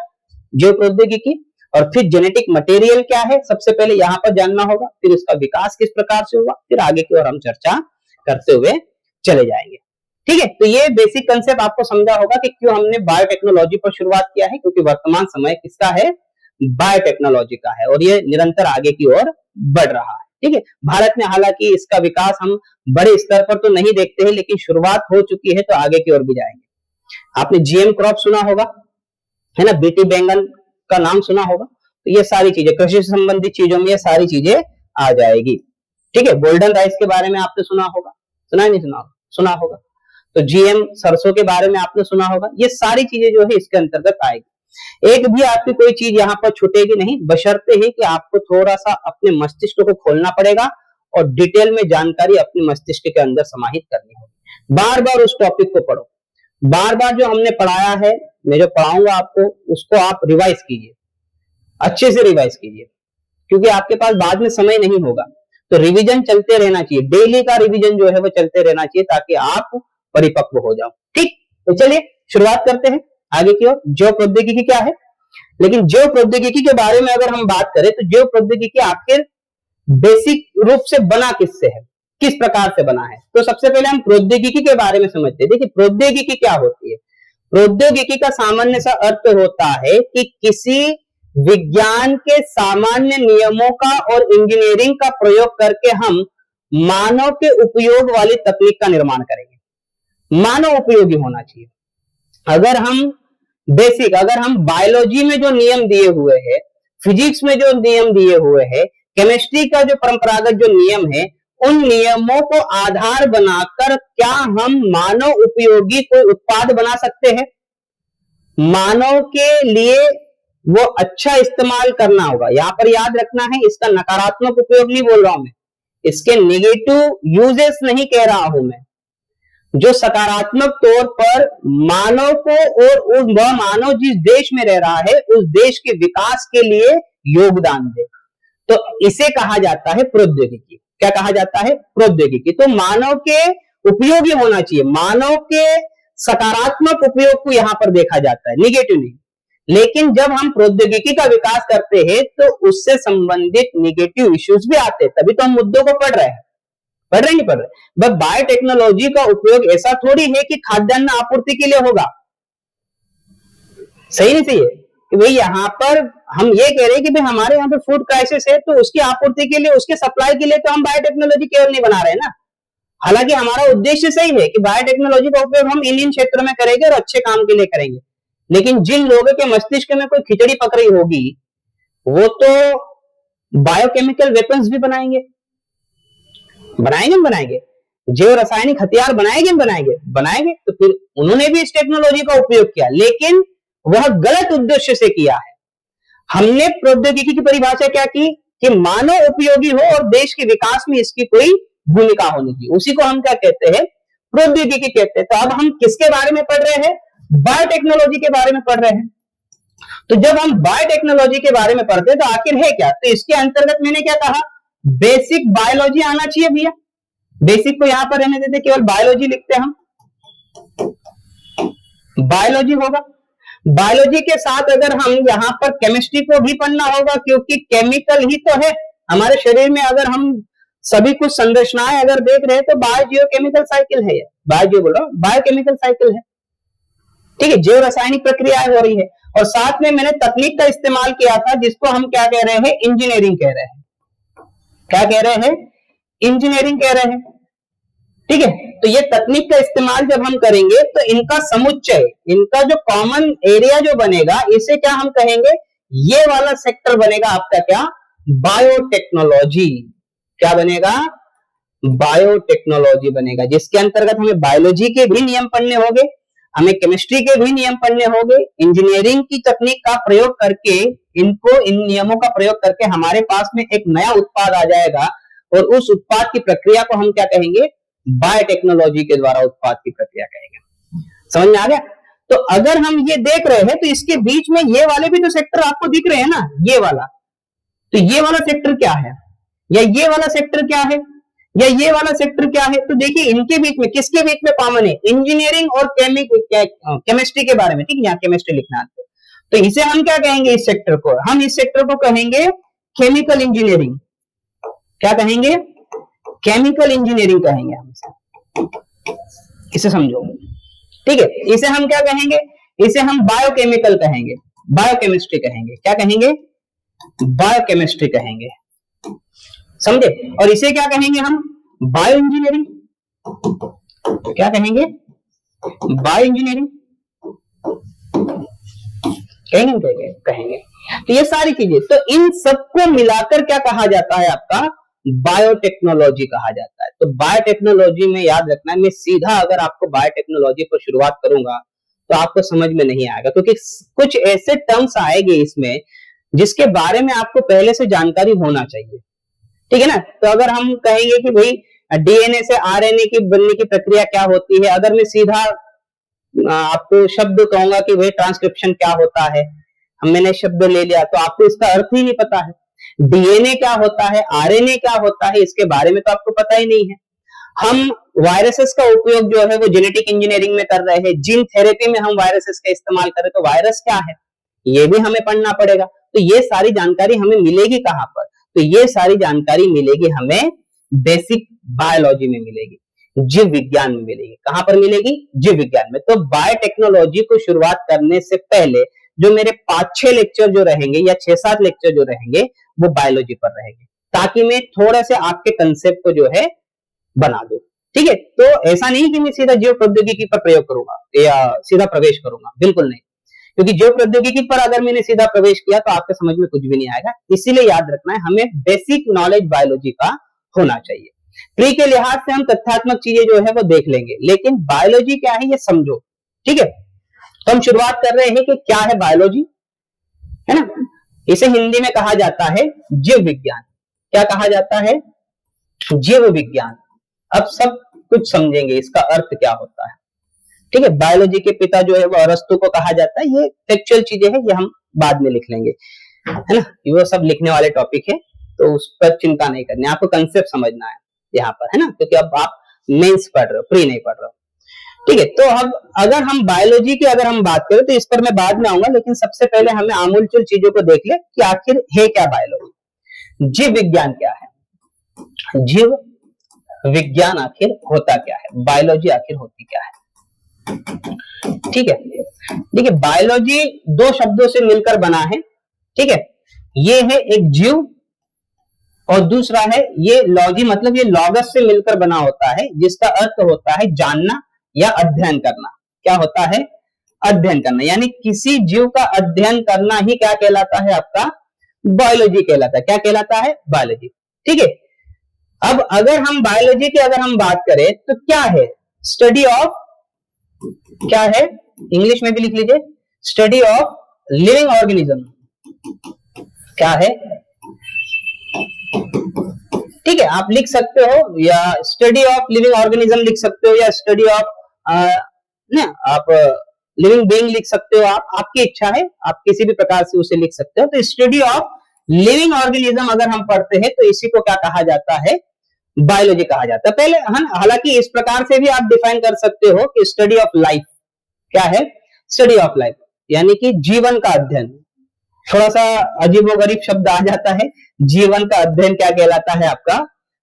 जैव प्रौद्योगिकी, और फिर जेनेटिक मटेरियल क्या है, सबसे पहले यहां पर जानना होगा, फिर उसका विकास किस प्रकार से हुआ, फिर आगे की ओर हम चर्चा करते हुए चले जाएंगे। ठीक है, तो ये बेसिक कंसेप्ट आपको समझा होगा कि क्यों हमने बायोटेक्नोलॉजी पर शुरुआत किया है, क्योंकि वर्तमान समय किसका है, बायोटेक्नोलॉजी का है, और ये निरंतर आगे की ओर बढ़ रहा है। ठीक है, भारत में हालांकि इसका विकास हम बड़े स्तर पर तो नहीं देखते हैं, लेकिन शुरुआत हो चुकी है, तो आगे की ओर भी जाएंगे। आपने जीएम क्रॉप सुना होगा, है ना, बीटी बैंगन का नाम सुना होगा, तो ये सारी चीजें कृषि से संबंधित चीजों में ये सारी चीजें आ जाएगी। ठीक है, गोल्डन राइस के बारे में आपने सुना होगा, सुना है नहीं सुना होगा, सुना होगा। तो जीएम सरसों के बारे में आपने सुना होगा, ये सारी चीजें जो है इसके अंतर्गत आएगी। एक भी आपकी कोई चीज यहाँ पर छूटेगी नहीं, बशर्ते ही कि आपको थोड़ा सा अपने मस्तिष्क को खोलना पड़ेगा और डिटेल में जानकारी अपने मस्तिष्क के अंदर समाहित करनी होगी। बार बार उस टॉपिक को पढ़ो, बार बार जो हमने पढ़ाया है, मैं जो पढ़ाऊंगा आपको, उसको आप रिवाइज कीजिए, अच्छे से रिवाइज कीजिए, क्योंकि आपके पास बाद में समय नहीं होगा। तो रिवीजन चलते रहना चाहिए, डेली का रिवीजन जो है वो चलते रहना चाहिए, ताकि आप परिपक्व हो जाओ। ठीक, तो चलिए शुरुआत करते हैं आगे की ओर। जैव प्रौद्योगिकी क्या है, लेकिन जैव प्रौद्योगिकी के बारे में अगर हम बात करें तो जैव प्रौद्योगिकी आखिर बेसिक रूप से बना किससे है, किस प्रकार से बना है। तो सबसे पहले हम प्रौद्योगिकी के बारे में समझते हैं। देखिए प्रौद्योगिकी क्या होती है। प्रौद्योगिकी का सामान्य सा अर्थ होता है कि किसी विज्ञान के सामान्य नियमों का और इंजीनियरिंग का प्रयोग करके हम मानव के उपयोग वाली तकनीक का निर्माण करेंगे। मानव उपयोगी होना चाहिए। अगर हम बायोलॉजी में जो नियम दिए हुए हैं, फिजिक्स में जो नियम दिए हुए हैं, केमिस्ट्री का जो परंपरागत जो नियम है, उन नियमों को आधार बनाकर क्या हम मानव उपयोगी कोई उत्पाद बना सकते हैं। मानव के लिए वो अच्छा इस्तेमाल करना होगा। यहां पर याद रखना है, इसका नकारात्मक उपयोग नहीं बोल रहा हूं मैं, इसके नेगेटिव यूजेस नहीं कह रहा हूं मैं। जो सकारात्मक तौर पर मानव को और वह मानव जिस देश में रह रहा है उस देश के विकास के लिए योगदान दे, तो इसे कहा जाता है प्रौद्योगिकी। क्या कहा जाता है, प्रौद्योगिकी। तो मानव के उपयोगी होना चाहिए, मानव के सकारात्मक उपयोग को यहां पर देखा जाता है, निगेटिव नहीं। लेकिन जब हम प्रौद्योगिकी का विकास करते हैं तो उससे संबंधित निगेटिव इश्यूज भी आते हैं, तभी तो हम मुद्दों को पढ़ रहे हैं, पढ़ रहे नहीं पढ़ रहे। बट बायोटेक्नोलॉजी का उपयोग ऐसा थोड़ी है कि खाद्यान्न आपूर्ति के लिए होगा, सही नहीं सही है कि भाई यहां पर हम ये कह रहे हैं कि भाई हमारे यहाँ पे फूड क्राइसिस है, तो उसकी आपूर्ति के लिए, उसके सप्लाई के लिए तो हम बायोटेक्नोलॉजी केवल नहीं बना रहे हैं ना। हालांकि हमारा उद्देश्य सही है कि बायोटेक्नोलॉजी का उपयोग हम इन क्षेत्रों में करेंगे और अच्छे काम के लिए करेंगे, लेकिन जिन लोगों के मस्तिष्क में कोई खिचड़ी पक रही होगी वो तो बायोकेमिकल वेपन्स भी बनाएंगे, जैव रासायनिक हथियार बनाएंगे। तो फिर उन्होंने भी इस टेक्नोलॉजी का उपयोग किया, लेकिन वह गलत उद्देश्य से किया है। हमने प्रौद्योगिकी की परिभाषा क्या की कि मानव उपयोगी हो और देश के विकास में इसकी कोई भूमिका होनी चाहिए, उसी को हम क्या कहते हैं, प्रौद्योगिकी कहते हैं। तो अब हम किसके बारे में पढ़ रहे हैं, बायोटेक्नोलॉजी के बारे में पढ़ रहे हैं। तो जब हम बायोटेक्नोलॉजी के बारे में पढ़ते हैं तो आखिर है क्या, तो इसके अंतर्गत मैंने क्या कहा, बेसिक बायोलॉजी आना चाहिए भैया। बेसिक को यहां पर रहने देते, केवल बायोलॉजी लिखते हैं हम, बायोलॉजी होगा। बायोलॉजी के साथ अगर हम यहां पर केमिस्ट्री को भी पढ़ना होगा, क्योंकि केमिकल ही तो है हमारे शरीर में। अगर हम सभी कुछ संरचनाएं अगर देख रहे हैं तो बायोजियोकेमिकल साइकिल है, बायोकेमिकल साइकिल है। ठीक है, जैव रासायनिक प्रक्रियाएं हो रही है, और साथ में मैंने तकनीक का इस्तेमाल किया था जिसको हम क्या कह रहे हैं, इंजीनियरिंग कह रहे हैं। क्या कह रहे हैं, इंजीनियरिंग कह रहे हैं। ठीक है, तो ये तकनीक का इस्तेमाल जब हम करेंगे तो इनका समुच्चय, इनका जो कॉमन एरिया जो बनेगा, इसे क्या हम कहेंगे, ये वाला सेक्टर बनेगा आपका क्या, बायोटेक्नोलॉजी। क्या बनेगा, बायोटेक्नोलॉजी बनेगा, जिसके अंतर्गत हमें बायोलॉजी के भी नियम पढ़ने होंगे, हमें केमिस्ट्री के भी नियम पढ़ने होंगे, इंजीनियरिंग की तकनीक का प्रयोग करके, इन नियमों का प्रयोग करके हमारे पास में एक नया उत्पाद आ जाएगा, और उस उत्पाद की प्रक्रिया को हम क्या कहेंगे, बायोटेक्नोलॉजी के द्वारा उत्पाद की प्रक्रिया कहेंगे। समझ में आ गया। तो अगर हम ये देख रहे हैं तो इसके बीच में ये वाले भी तो सेक्टर आपको दिख रहे हैं ना, ये वाला। तो ये वाला सेक्टर क्या है, या ये वाला सेक्टर क्या है, या ये वाला सेक्टर क्या है? तो देखिए इनके बीच में, किसके बीच में कॉमन है? इंजीनियरिंग और केमिस्ट्री के बारे में, ठीक है, यहाँ केमिस्ट्री लिखना है तो इसे हम क्या कहेंगे? इस सेक्टर को हम इस सेक्टर को कहेंगे केमिकल इंजीनियरिंग। क्या कहेंगे? केमिकल इंजीनियरिंग कहेंगे हम इसे समझो, ठीक है। इसे हम क्या कहेंगे? इसे हम बायोकेमिकल कहेंगे, बायोकेमिस्ट्री कहेंगे। क्या कहेंगे? बायोकेमिस्ट्री कहेंगे, समझे। और इसे क्या कहेंगे हम? Bio engineering. क्या कहेंगे? बायो इंजीनियरिंग कहेंगे, कहेंगे। तो ये सारी चीजें, तो इन सबको मिलाकर क्या कहा जाता है? आपका बायोटेक्नोलॉजी कहा जाता है। तो बायोटेक्नोलॉजी में याद रखना है, मैं सीधा अगर आपको बायोटेक्नोलॉजी पर शुरुआत करूंगा तो आपको समझ में नहीं आएगा, क्योंकि कुछ ऐसे टर्म्स आएंगे इसमें जिसके बारे में आपको पहले से जानकारी होना चाहिए, ठीक है ना। तो अगर हम कहेंगे कि भाई डीएनए से आरएनए की बनने की प्रक्रिया क्या होती है, अगर मैं सीधा आपको शब्द कहूंगा कि भाई ट्रांसक्रिप्शन क्या होता है, मैंने शब्द ले लिया तो आपको इसका अर्थ ही नहीं पता है। डीएनए क्या होता है, आरएनए क्या होता है, इसके बारे में तो आपको पता ही नहीं है। हम वायरसेस का उपयोग जो है वो जेनेटिक इंजीनियरिंग में कर रहे हैं, जीन थेरेपी में हम वायरसेस का इस्तेमाल करें तो वायरस क्या है ये भी हमें पढ़ना पड़ेगा। तो ये सारी जानकारी हमें मिलेगी कहां पर? तो ये सारी जानकारी मिलेगी हमें बेसिक बायोलॉजी में मिलेगी, जीव विज्ञान में मिलेगी। कहां पर मिलेगी? जीव विज्ञान में। तो बायोटेक्नोलॉजी को शुरुआत करने से पहले जो मेरे 5-6 लेक्चर जो रहेंगे या 6-7 लेक्चर जो रहेंगे वो बायोलॉजी पर रहेंगे, ताकि मैं थोड़ा से आपके कंसेप्ट को जो है बना दूं, ठीक है। तो ऐसा नहीं कि मैं सीधा जीव प्रौद्योगिकी पर प्रयोग करूंगा या सीधा प्रवेश करूंगा, बिल्कुल नहीं, क्योंकि जीव प्रौद्योगिकी पर अगर मैंने सीधा प्रवेश किया तो आपके समझ में कुछ भी नहीं आएगा। इसीलिए याद रखना है हमें बेसिक नॉलेज बायोलॉजी का होना चाहिए। प्री के लिहाज से हम तथ्यात्मक चीजें जो है वो देख लेंगे, लेकिन बायोलॉजी क्या है ये समझो, ठीक है। तो हम शुरुआत कर रहे हैं कि क्या है बायोलॉजी, है ना। इसे हिंदी में कहा जाता है जीव विज्ञान। क्या कहा जाता है? जीव विज्ञान। अब सब कुछ समझेंगे इसका अर्थ क्या होता है, ठीक है। बायोलॉजी के पिता जो है वो अरस्तु को कहा जाता है। ये फैक्चुअल चीजें हैं, ये हम बाद में लिख लेंगे, है ना। ये सब लिखने वाले टॉपिक है तो उस पर चिंता नहीं करनी, आपको कंसेप्ट समझना है यहाँ पर, है ना, क्योंकि अब आप मेंस पढ़ रहे हो, प्री नहीं पढ़ रहे हो, ठीक है। तो अब अगर हम बायोलॉजी की अगर हम बात करें तो इस पर मैं बाद में आऊंगा, लेकिन सबसे पहले हमें आमूलचूल चीजों को देख ले कि आखिर है क्या बायोलॉजी, जीव विज्ञान क्या है, जीव विज्ञान आखिर होता क्या है, बायोलॉजी आखिर होती क्या है, ठीक है। देखिए बायोलॉजी 2 शब्दों से मिलकर बना है, ठीक है। ये है एक जीव और दूसरा है ये लॉजी, मतलब ये लॉगस से मिलकर बना होता है, जिसका अर्थ होता है जानना या अध्ययन करना। क्या होता है? अध्ययन करना। यानी किसी जीव का अध्ययन करना ही क्या कहलाता है? आपका बायोलॉजी कहलाता है। क्या कहलाता है? बायोलॉजी, ठीक है। अब अगर हम बायोलॉजी की अगर हम बात करें तो क्या है? स्टडी ऑफ, क्या है? इंग्लिश में भी लिख लीजिए, स्टडी ऑफ लिविंग ऑर्गेनिज्म। क्या है? ठीक है, आप लिख सकते हो या स्टडी ऑफ लिविंग ऑर्गेनिज्म लिख सकते हो या स्टडी ऑफ आप लिविंग बीइंग लिख सकते हो, आपकी इच्छा है, आप किसी भी प्रकार से उसे लिख सकते हो। तो स्टडी ऑफ लिविंग ऑर्गेनिज्म अगर हम पढ़ते हैं तो इसी को क्या कहा जाता है? बायोलॉजी कहा जाता है। पहले हालांकि इस प्रकार से भी आप डिफाइन कर सकते हो कि स्टडी ऑफ लाइफ। क्या है? स्टडी ऑफ लाइफ यानी कि जीवन का अध्ययन। थोड़ा सा अजीबोगरीब शब्द आ जाता है, जीवन का अध्ययन क्या कहलाता है? आपका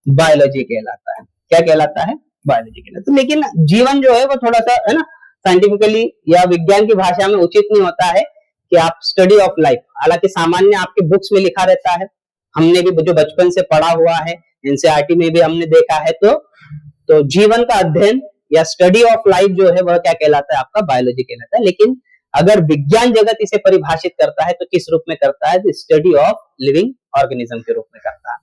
बायोलॉजी कहलाता है। क्या कहलाता है? बायोलॉजी कहलाता है। लेकिन जीवन जो है वो थोड़ा सा, है ना, साइंटिफिकली या विज्ञान की भाषा में उचित नहीं होता है कि आप स्टडी ऑफ लाइफ, हालांकि सामान्य आपके बुक्स में लिखा रहता है, हमने भी जो बचपन से पढ़ा हुआ है, एनसीईआरटी में भी हमने देखा है, तो जीवन का अध्ययन या स्टडी ऑफ लाइफ जो है वह क्या कहलाता है? आपका बायोलॉजी कहलाता है। लेकिन अगर विज्ञान जगत इसे परिभाषित करता है तो किस रूप में करता है? स्टडी ऑफ लिविंग ऑर्गेनिज्म के रूप में करता है।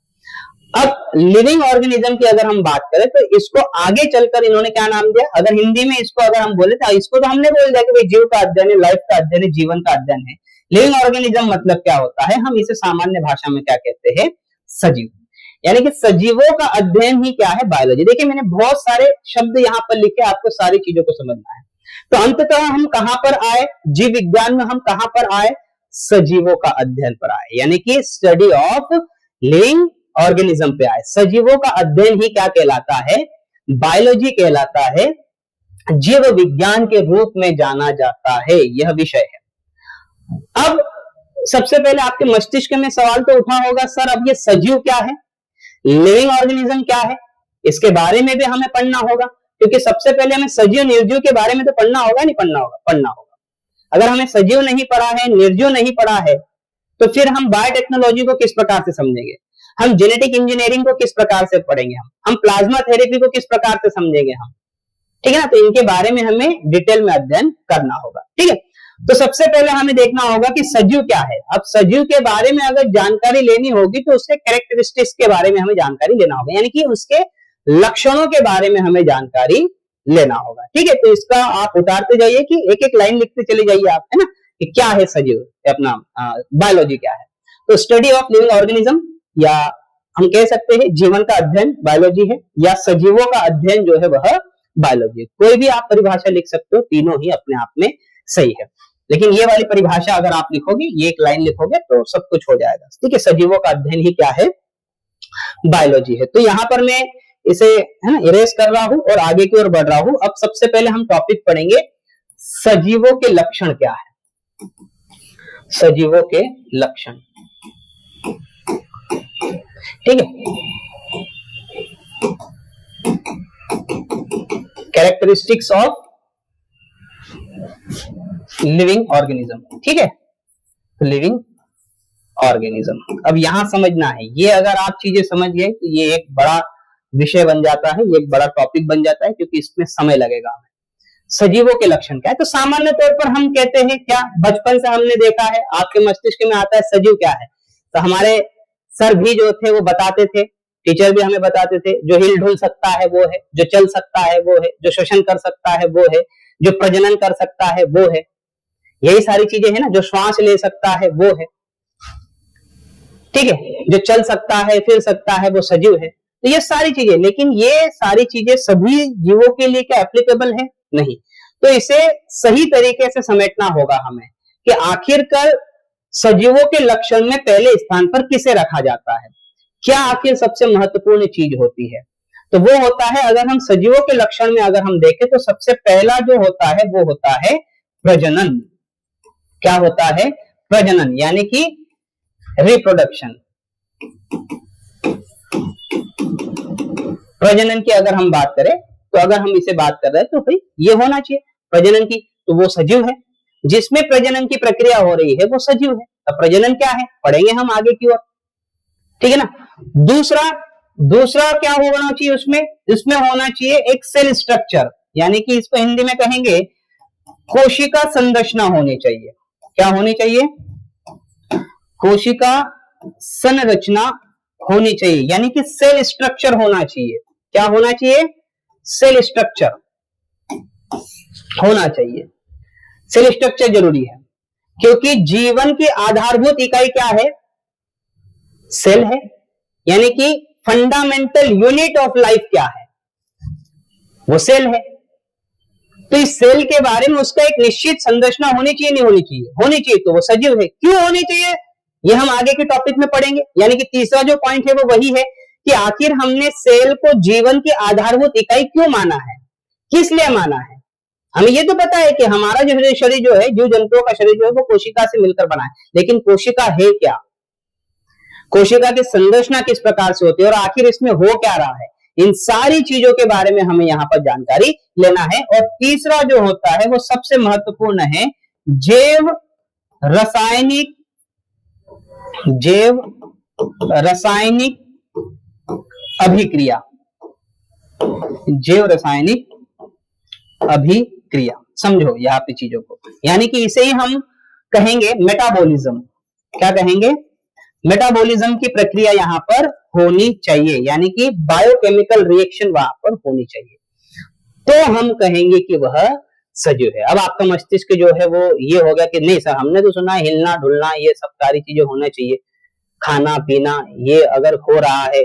अब लिविंग ऑर्गेनिज्म की अगर हम बात करें तो इसको आगे चलकर इन्होंने क्या नाम दिया? अगर हिंदी में इसको अगर हम बोले तो इसको तो हमने बोल दिया कि भाई जीव का अध्ययन है, लाइफ का अध्ययन है, जीवन का अध्ययन है। लिविंग ऑर्गेनिज्म मतलब क्या होता है? हम इसे सामान्य भाषा में क्या कहते हैं? सजीव। यानी कि सजीवों का अध्ययन ही क्या है? बायोलॉजी। देखिए मैंने बहुत सारे शब्द यहाँ पर लिखे, आपको सारी चीजों को समझना है। तो अंततः हम कहां पर आए? जीव विज्ञान में हम कहां पर आए? सजीवों का अध्ययन पर आए, यानी कि स्टडी ऑफ लिविंग ऑर्गेनिज्म पे आए। सजीवों का अध्ययन ही क्या कहलाता है? बायोलॉजी कहलाता है, जीव विज्ञान के रूप में जाना जाता है, यह विषय है। अब सबसे पहले आपके मस्तिष्क में सवाल तो उठा होगा, सर अब ये सजीव क्या है, लिविंग ऑर्गेनिज्म क्या है, इसके बारे में भी हमें पढ़ना होगा, क्योंकि सबसे पहले हमें सजीव निर्जीव के बारे में तो पढ़ना होगा, नहीं पढ़ना होगा? पढ़ना होगा। अगर हमें सजीव नहीं पढ़ा है, निर्जीव नहीं पढ़ा है, तो फिर हम बायोटेक्नोलॉजी को किस प्रकार से समझेंगे, हम जेनेटिक इंजीनियरिंग को किस प्रकार से पढ़ेंगे, हम प्लाज्मा थेरेपी को किस प्रकार से समझेंगे हम, ठीक है ना? तो इनके बारे में हमें डिटेल में अध्ययन करना होगा, ठीक है। तो सबसे पहले हमें देखना होगा कि सजीव क्या है। अब सजीव के बारे में अगर जानकारी लेनी होगी तो उसके कैरेक्टरिस्टिक्स के बारे में हमें जानकारी लेना होगा, यानी कि उसके लक्षणों के बारे में हमें जानकारी लेना होगा, ठीक है। तो इसका आप उतारते जाइए कि एक एक लाइन लिखते चले जाइए आप, है ना, कि क्या है सजीव, अपना बायोलॉजी क्या है। तो स्टडी ऑफ लिविंग ऑर्गेनिज्म, या हम कह सकते हैं जीवन का अध्ययन बायोलॉजी है, या सजीवों का अध्ययन जो है वह बायोलॉजी। कोई भी आप परिभाषा लिख सकते हो, तीनों ही अपने आप में सही है, लेकिन ये वाली परिभाषा अगर आप लिखोगे, ये एक लाइन लिखोगे तो सब कुछ हो जाएगा, ठीक है। सजीवों का अध्ययन ही क्या है? बायोलॉजी है। तो यहां पर मैं इसे, है ना, इरेज कर रहा हूं और आगे की ओर बढ़ रहा हूं। अब सबसे पहले हम टॉपिक पढ़ेंगे सजीवों के लक्षण क्या है। सजीवों के लक्षण, ठीक है, कैरेक्टरिस्टिक्स ऑफ लिविंग ऑर्गेनिज्म, ठीक है, लिविंग ऑर्गेनिज्म। अब यहां समझना है, ये अगर आप चीजें समझ गए तो ये एक बड़ा विषय बन जाता है, ये एक बड़ा टॉपिक बन जाता है, क्योंकि इसमें समय लगेगा हमें। सजीवों के लक्षण क्या है? तो सामान्य तौर पर हम कहते हैं क्या, बचपन से हमने देखा है, आपके मस्तिष्क में आता है सजीव क्या है, तो हमारे सर भी जो थे वो बताते थे, टीचर भी हमें बताते थे, जो हिल डुल सकता है वो है, जो चल सकता है वो है, जो श्वसन कर सकता है वो है, जो प्रजनन कर सकता है वो है, यही सारी चीजें है ना, जो श्वास ले सकता है वो है, ठीक है, जो चल सकता है फिर सकता है वो सजीव है। तो ये सारी चीजें, लेकिन ये सारी चीजें सभी जीवों के लिए क्या एप्लीकेबल है? नहीं। तो इसे सही तरीके से समेटना होगा हमें कि आखिरकार सजीवों के लक्षण में पहले स्थान पर किसे रखा जाता है, क्या आखिर सबसे महत्वपूर्ण चीज होती है। तो वो होता है, अगर हम सजीवों के लक्षण में अगर हम देखें तो सबसे पहला जो होता है वो होता है प्रजनन। क्या होता है? प्रजनन, यानी कि रिप्रोडक्शन। प्रजनन की अगर हम बात करें, तो अगर हम इसे बात कर रहे हैं तो भाई ये होना चाहिए प्रजनन की, तो वो सजीव है, जिसमें प्रजनन की प्रक्रिया हो रही है वो सजीव है। अब प्रजनन क्या है पढ़ेंगे हम आगे की ओर, ठीक है ना। दूसरा क्या होना चाहिए उसमें होना चाहिए एक सेल स्ट्रक्चर, यानी कि इसको हिंदी में कहेंगे कोशिका संरचना होनी चाहिए। क्या होनी चाहिए? कोशिका संरचना होनी चाहिए, यानी कि सेल स्ट्रक्चर होना चाहिए। क्या होना चाहिए? सेल स्ट्रक्चर होना चाहिए। सेल स्ट्रक्चर जरूरी है, क्योंकि जीवन की आधारभूत इकाई क्या है? सेल है, यानी कि फंडामेंटल यूनिट ऑफ लाइफ क्या है? वो सेल है। तो इस सेल के बारे में उसका एक निश्चित संरचना होनी चाहिए, नहीं होनी चाहिए? होनी चाहिए, तो वो सजीव है। क्यों होनी चाहिए ये हम आगे के टॉपिक में पढ़ेंगे। यानी कि तीसरा जो पॉइंट है वो वही है कि आखिर हमने सेल को जीवन की आधारभूत इकाई क्यों माना है, किस लिए माना है। हमें ये तो पता है कि हमारा जो शरीर जो है, जीव जंतुओं का शरीर जो है वो कोशिका से मिलकर बना है, लेकिन कोशिका है क्या, कोशिका की संरचना किस प्रकार से होती है और आखिर इसमें हो क्या रहा है, इन सारी चीजों के बारे में हमें यहाँ पर जानकारी लेना है। और तीसरा जो होता है वो सबसे महत्वपूर्ण है जैव रासायनिक अभिक्रिया। जैव रासायनिक अभिक्रिया, समझो यहाँ पे चीजों को, यानी कि इसे ही हम कहेंगे मेटाबॉलिज्म। क्या कहेंगे? मेटाबॉलिज्म की प्रक्रिया यहाँ पर होनी चाहिए, यानी कि बायोकेमिकल रिएक्शन वहां पर होनी चाहिए, तो हम कहेंगे कि वह सजीव है। अब आपका मस्तिष्क जो है वो ये होगा कि नहीं सर, हमने तो सुना हिलना डुलना ये सब सारी चीजें होना चाहिए, खाना पीना ये अगर हो रहा है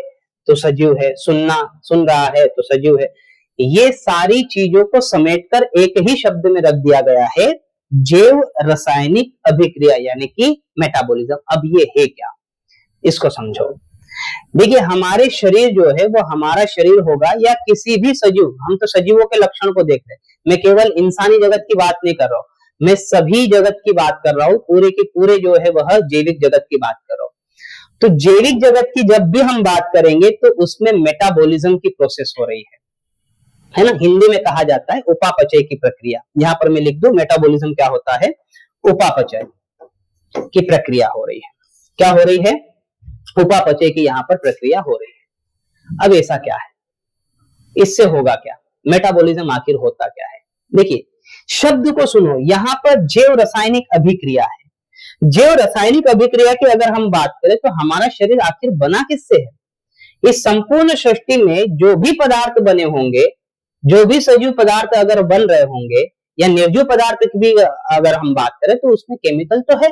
तो सजीव है, सुन रहा है तो सजीव है। ये सारी चीजों को समेटकर एक ही शब्द में रख दिया गया है, जैव रासायनिक अभिक्रिया, यानी कि मेटाबॉलिज्म। अब ये है क्या, इसको समझो। देखिए हमारे शरीर जो है वो हमारा शरीर होगा या किसी भी सजीव, हम तो सजीवों के लक्षण को देख रहे हैं, मैं केवल इंसानी जगत की बात नहीं कर रहा हूं, मैं सभी जगत की बात कर रहा हूं, पूरे के पूरे जो है वह जैविक जगत की बात कर रहा हूं। तो जैविक जगत की जब भी हम बात करेंगे तो उसमें मेटाबॉलिज्म की प्रोसेस हो रही है ना, हिंदी में कहा जाता है उपापचय की प्रक्रिया। यहां पर मैं लिख दूं मेटाबॉलिज्म क्या होता है, उपापचय की प्रक्रिया हो रही है। क्या हो रही है, उपापचय की यहां पर प्रक्रिया हो रही है। अब ऐसा क्या है, इससे होगा क्या, मेटाबॉलिज्म आखिर होता क्या है। देखिए शब्द को सुनो, यहां पर जैव रासायनिक अभिक्रिया है। जैव रासायनिक अभिक्रिया की अगर हम बात करें तो हमारा शरीर आखिर बना किससे है। इस संपूर्ण सृष्टि में जो भी पदार्थ बने होंगे, जो भी सजीव पदार्थ अगर बन रहे होंगे या निर्जीव पदार्थ की भी अगर हम बात करें तो उसमें केमिकल तो है।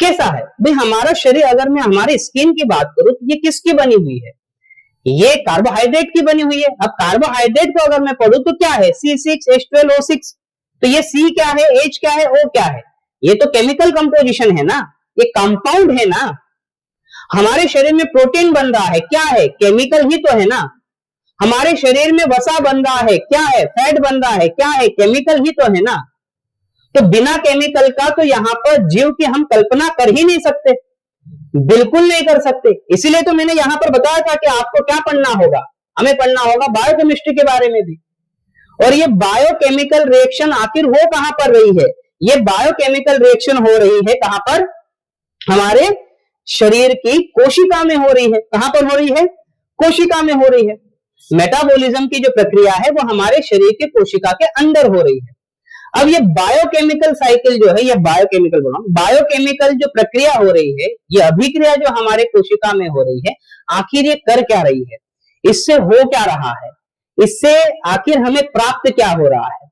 कैसा है भाई, हमारा शरीर, अगर मैं हमारे स्किन की बात करूं तो ये किसकी बनी हुई है, ये कार्बोहाइड्रेट की बनी हुई है। अब कार्बोहाइड्रेट को अगर मैं पढ़ूं तो क्या है, C6H12O6। तो ये C क्या है, H क्या है, O क्या है, ये तो केमिकल कंपोजिशन है ना, ये कंपाउंड है ना। हमारे शरीर में प्रोटीन बन रहा है, क्या है, केमिकल ही तो है ना। हमारे शरीर में वसा बन रहा है, क्या है, फैट बन रहा है, क्या है, केमिकल ही तो है ना। तो बिना केमिकल का तो यहां पर जीव की हम कल्पना कर ही नहीं सकते, बिल्कुल नहीं कर सकते। इसीलिए तो मैंने यहां पर बताया था कि आपको क्या पढ़ना होगा, हमें पढ़ना होगा बायोकेमिस्ट्री के बारे में भी। और ये बायोकेमिकल रिएक्शन आखिर हो कहां पर रही है, ये बायोकेमिकल रिएक्शन हो रही है कहां पर, हमारे शरीर की कोशिका में हो रही है। कहां पर हो रही है, कोशिका में हो रही है। मेटाबॉलिज्म की जो प्रक्रिया है वो हमारे शरीर के कोशिका के अंदर हो रही है। अब ये बायोकेमिकल साइकिल जो है, ये बायोकेमिकल बोला, बायोकेमिकल जो प्रक्रिया हो रही है, ये अभिक्रिया जो हमारे कोशिका में हो रही है, आखिर ये कर क्या रही है, इससे हो क्या रहा है, इससे आखिर हमें प्राप्त क्या हो रहा है,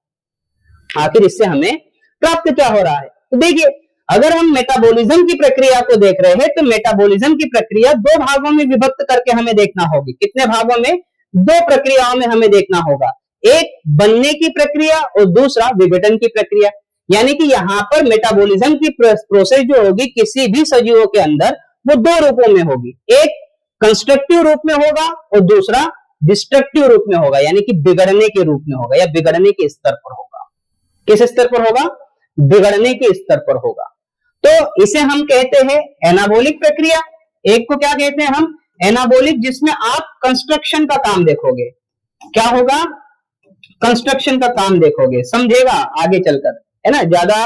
आखिर इससे हमें प्राप्त क्या हो रहा है। तो देखिए अगर हम मेटाबॉलिज्म की प्रक्रिया को देख रहे हैं तो मेटाबॉलिज्म की प्रक्रिया दो भागों में विभक्त करके हमें देखना होगी। कितने भागों में, दो प्रक्रियाओं में हमें देखना होगा, एक बनने की प्रक्रिया और दूसरा विघटन की प्रक्रिया। यानी कि यहां पर मेटाबॉलिज्म की प्रोसेस जो होगी किसी भी सजीवों के अंदर, वो दो रूपों में होगी, एक कंस्ट्रक्टिव रूप में होगा और दूसरा डिस्ट्रक्टिव रूप में होगा, यानी कि बिगड़ने के रूप में होगा या बिगड़ने के स्तर पर होगा। किस स्तर पर होगा, बिगड़ने के स्तर पर होगा। तो इसे हम कहते हैं एनाबॉलिक प्रक्रिया। एक को क्या कहते हैं हम, एनाबॉलिक, जिसमें आप कंस्ट्रक्शन का काम देखोगे। क्या होगा, कंस्ट्रक्शन का काम देखोगे, समझेगा आगे चलकर, है ना, ज्यादा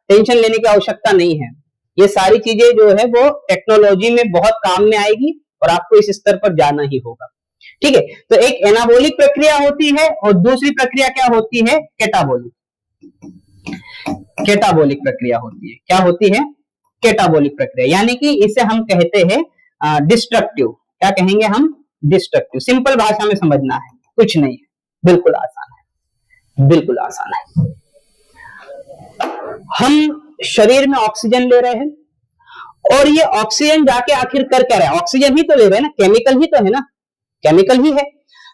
टेंशन लेने की आवश्यकता नहीं है। ये सारी चीजें जो है वो टेक्नोलॉजी में बहुत काम में आएगी और आपको इस स्तर पर जाना ही होगा। ठीक है, तो एक एनाबॉलिक प्रक्रिया होती है और दूसरी प्रक्रिया क्या होती है, केटाबॉलिक। केटाबॉलिक प्रक्रिया होती है, क्या होती है, केटाबॉलिक प्रक्रिया, यानी कि इसे हम कहते हैं डिस्ट्रक्टिव। क्या कहेंगे हम, डिस्ट्रक्टिव। सिंपल भाषा में समझना है, कुछ नहीं है, बिल्कुल आसान है, बिल्कुल आसान है। हम शरीर में ऑक्सीजन ले रहे हैं और ये ऑक्सीजन जाके आखिर कर क्या रहा है, ऑक्सीजन ही तो ले रहे हैं ना, केमिकल ही तो है ना, केमिकल ही है।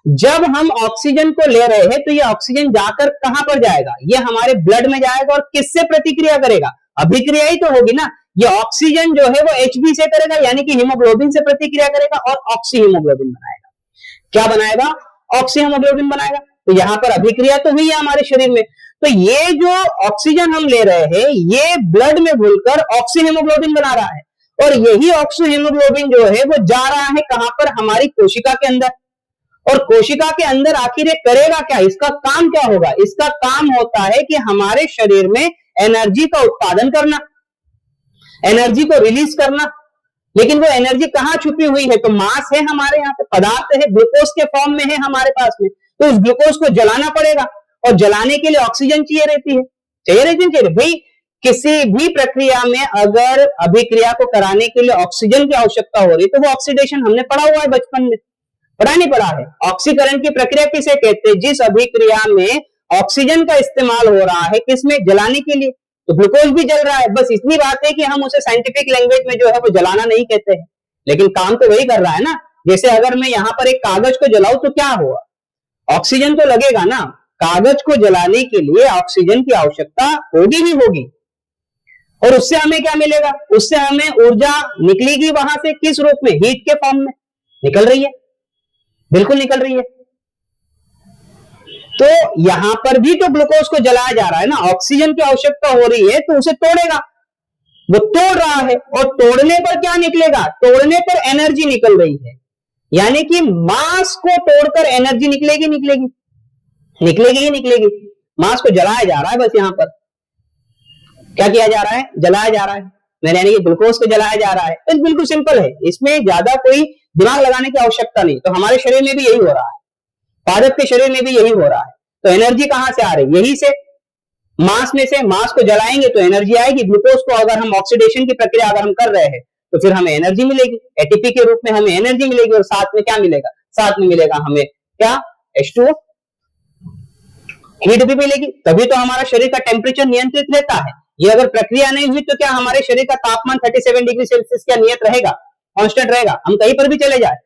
जब हम ऑक्सीजन को ले रहे हैं तो ये ऑक्सीजन जाकर कहां पर जाएगा, ये हमारे ब्लड में जाएगा और किससे प्रतिक्रिया करेगा, अभिक्रिया ही तो होगी ना। ये ऑक्सीजन जो है वो Hb से करेगा, यानी कि हीमोग्लोबिन से प्रतिक्रिया करेगा और ऑक्सी हीमोग्लोबिन बनाएगा। क्या बनाएगा, ऑक्सी हीमोग्लोबिन बनाएगा। तो यहां पर अभिक्रिया तो हुई है हमारे शरीर में। तो ये जो ऑक्सीजन हम ले रहे हैं ये ब्लड में घुलकर ऑक्सी हीमोग्लोबिन बना रहा है और यही ऑक्सी हीमोग्लोबिन जो है वो जा रहा है कहां पर, हमारी कोशिका के अंदर। और कोशिका के अंदर आखिर ये करेगा क्या, इसका काम क्या होगा, इसका काम होता है कि हमारे शरीर में एनर्जी का उत्पादन करना, एनर्जी को रिलीज करना। लेकिन वो एनर्जी कहां छुपी हुई है, तो मास है हमारे यहाँ पे, पदार्थ है, ग्लूकोज के फॉर्म में है हमारे पास में। तो उस ग्लूकोज को जलाना पड़ेगा और जलाने के लिए ऑक्सीजन चाहिए रहती है, चाहिए रहती है भाई। किसी भी प्रक्रिया में अगर अभिक्रिया को कराने के लिए ऑक्सीजन की आवश्यकता हो रही है तो वो ऑक्सीडेशन हमने पढ़ा हुआ है बचपन में, पढ़ा नहीं पढ़ा है। ऑक्सीकरण की प्रक्रिया किसे कहते हैं, जिस अभिक्रिया में ऑक्सीजन का इस्तेमाल हो रहा है किसमें, जलाने के लिए। तो ग्लूकोज भी जल रहा है, बस इतनी बात है कि हम उसे साइंटिफिक लैंग्वेज में जो है वो जलाना नहीं कहते हैं, लेकिन काम तो वही कर रहा है ना। जैसे अगर मैं यहां पर एक कागज को जलाऊं तो क्या हुआ, ऑक्सीजन तो लगेगा ना। कागज को जलाने के लिए ऑक्सीजन की आवश्यकता होगी ही होगी और उससे हमें क्या मिलेगा, उससे हमें ऊर्जा निकलेगी वहां से किस रूप में, हीट के फॉर्म में निकल रही है, बिल्कुल निकल रही है। तो यहां पर भी तो ग्लूकोज को जलाया जा रहा है ना, ऑक्सीजन की आवश्यकता हो रही है तो उसे तोड़ेगा, वो तोड़ रहा है और तोड़ने पर क्या निकलेगा, तोड़ने पर एनर्जी निकल रही है, यानी कि मास को तोड़कर एनर्जी निकलेगी, निकलेगी ही निकलेगी। मास को जलाया जा रहा है, बस यहां पर क्या किया जा रहा है, जलाया जा रहा है, मैंने यानी कि ग्लूकोज को जलाया जा रहा है। तो बिल्कुल सिंपल है, इसमें ज्यादा कोई दिमाग लगाने की आवश्यकता नहीं। तो हमारे शरीर में भी यही हो रहा है, पादप के शरीर में भी यही हो रहा है। तो एनर्जी कहां से आ रही है, यही से, मास में से। मास को जलाएंगे तो एनर्जी आएगी। ग्लूकोज को अगर हम ऑक्सीडेशन की प्रक्रिया अगर हम कर रहे हैं तो फिर हमें एनर्जी मिलेगी, एटीपी के रूप में हमें एनर्जी मिलेगी। और साथ में क्या मिलेगा, साथ में मिलेगा हमें क्या, H2O, हीट भी मिलेगी। तभी तो हमारा शरीर का टेम्परेचर नियंत्रित रहता है। ये अगर प्रक्रिया नहीं हुई तो क्या हमारे शरीर का तापमान 37 डिग्री सेल्सियस क्या नियत रहेगा, कांस्टेंट रहेगा। हम कहीं पर भी चले जाए,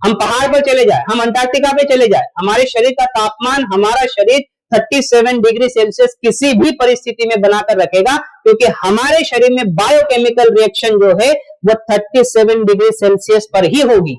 हम पहाड़ पर चले जाए, हम अंटार्कटिका पे चले जाए, हमारे शरीर का तापमान, हमारा शरीर 37 डिग्री सेल्सियस किसी भी परिस्थिति में बनाकर रखेगा, क्योंकि हमारे शरीर में बायोकेमिकल रिएक्शन जो है वो 37 डिग्री सेल्सियस पर ही होगी।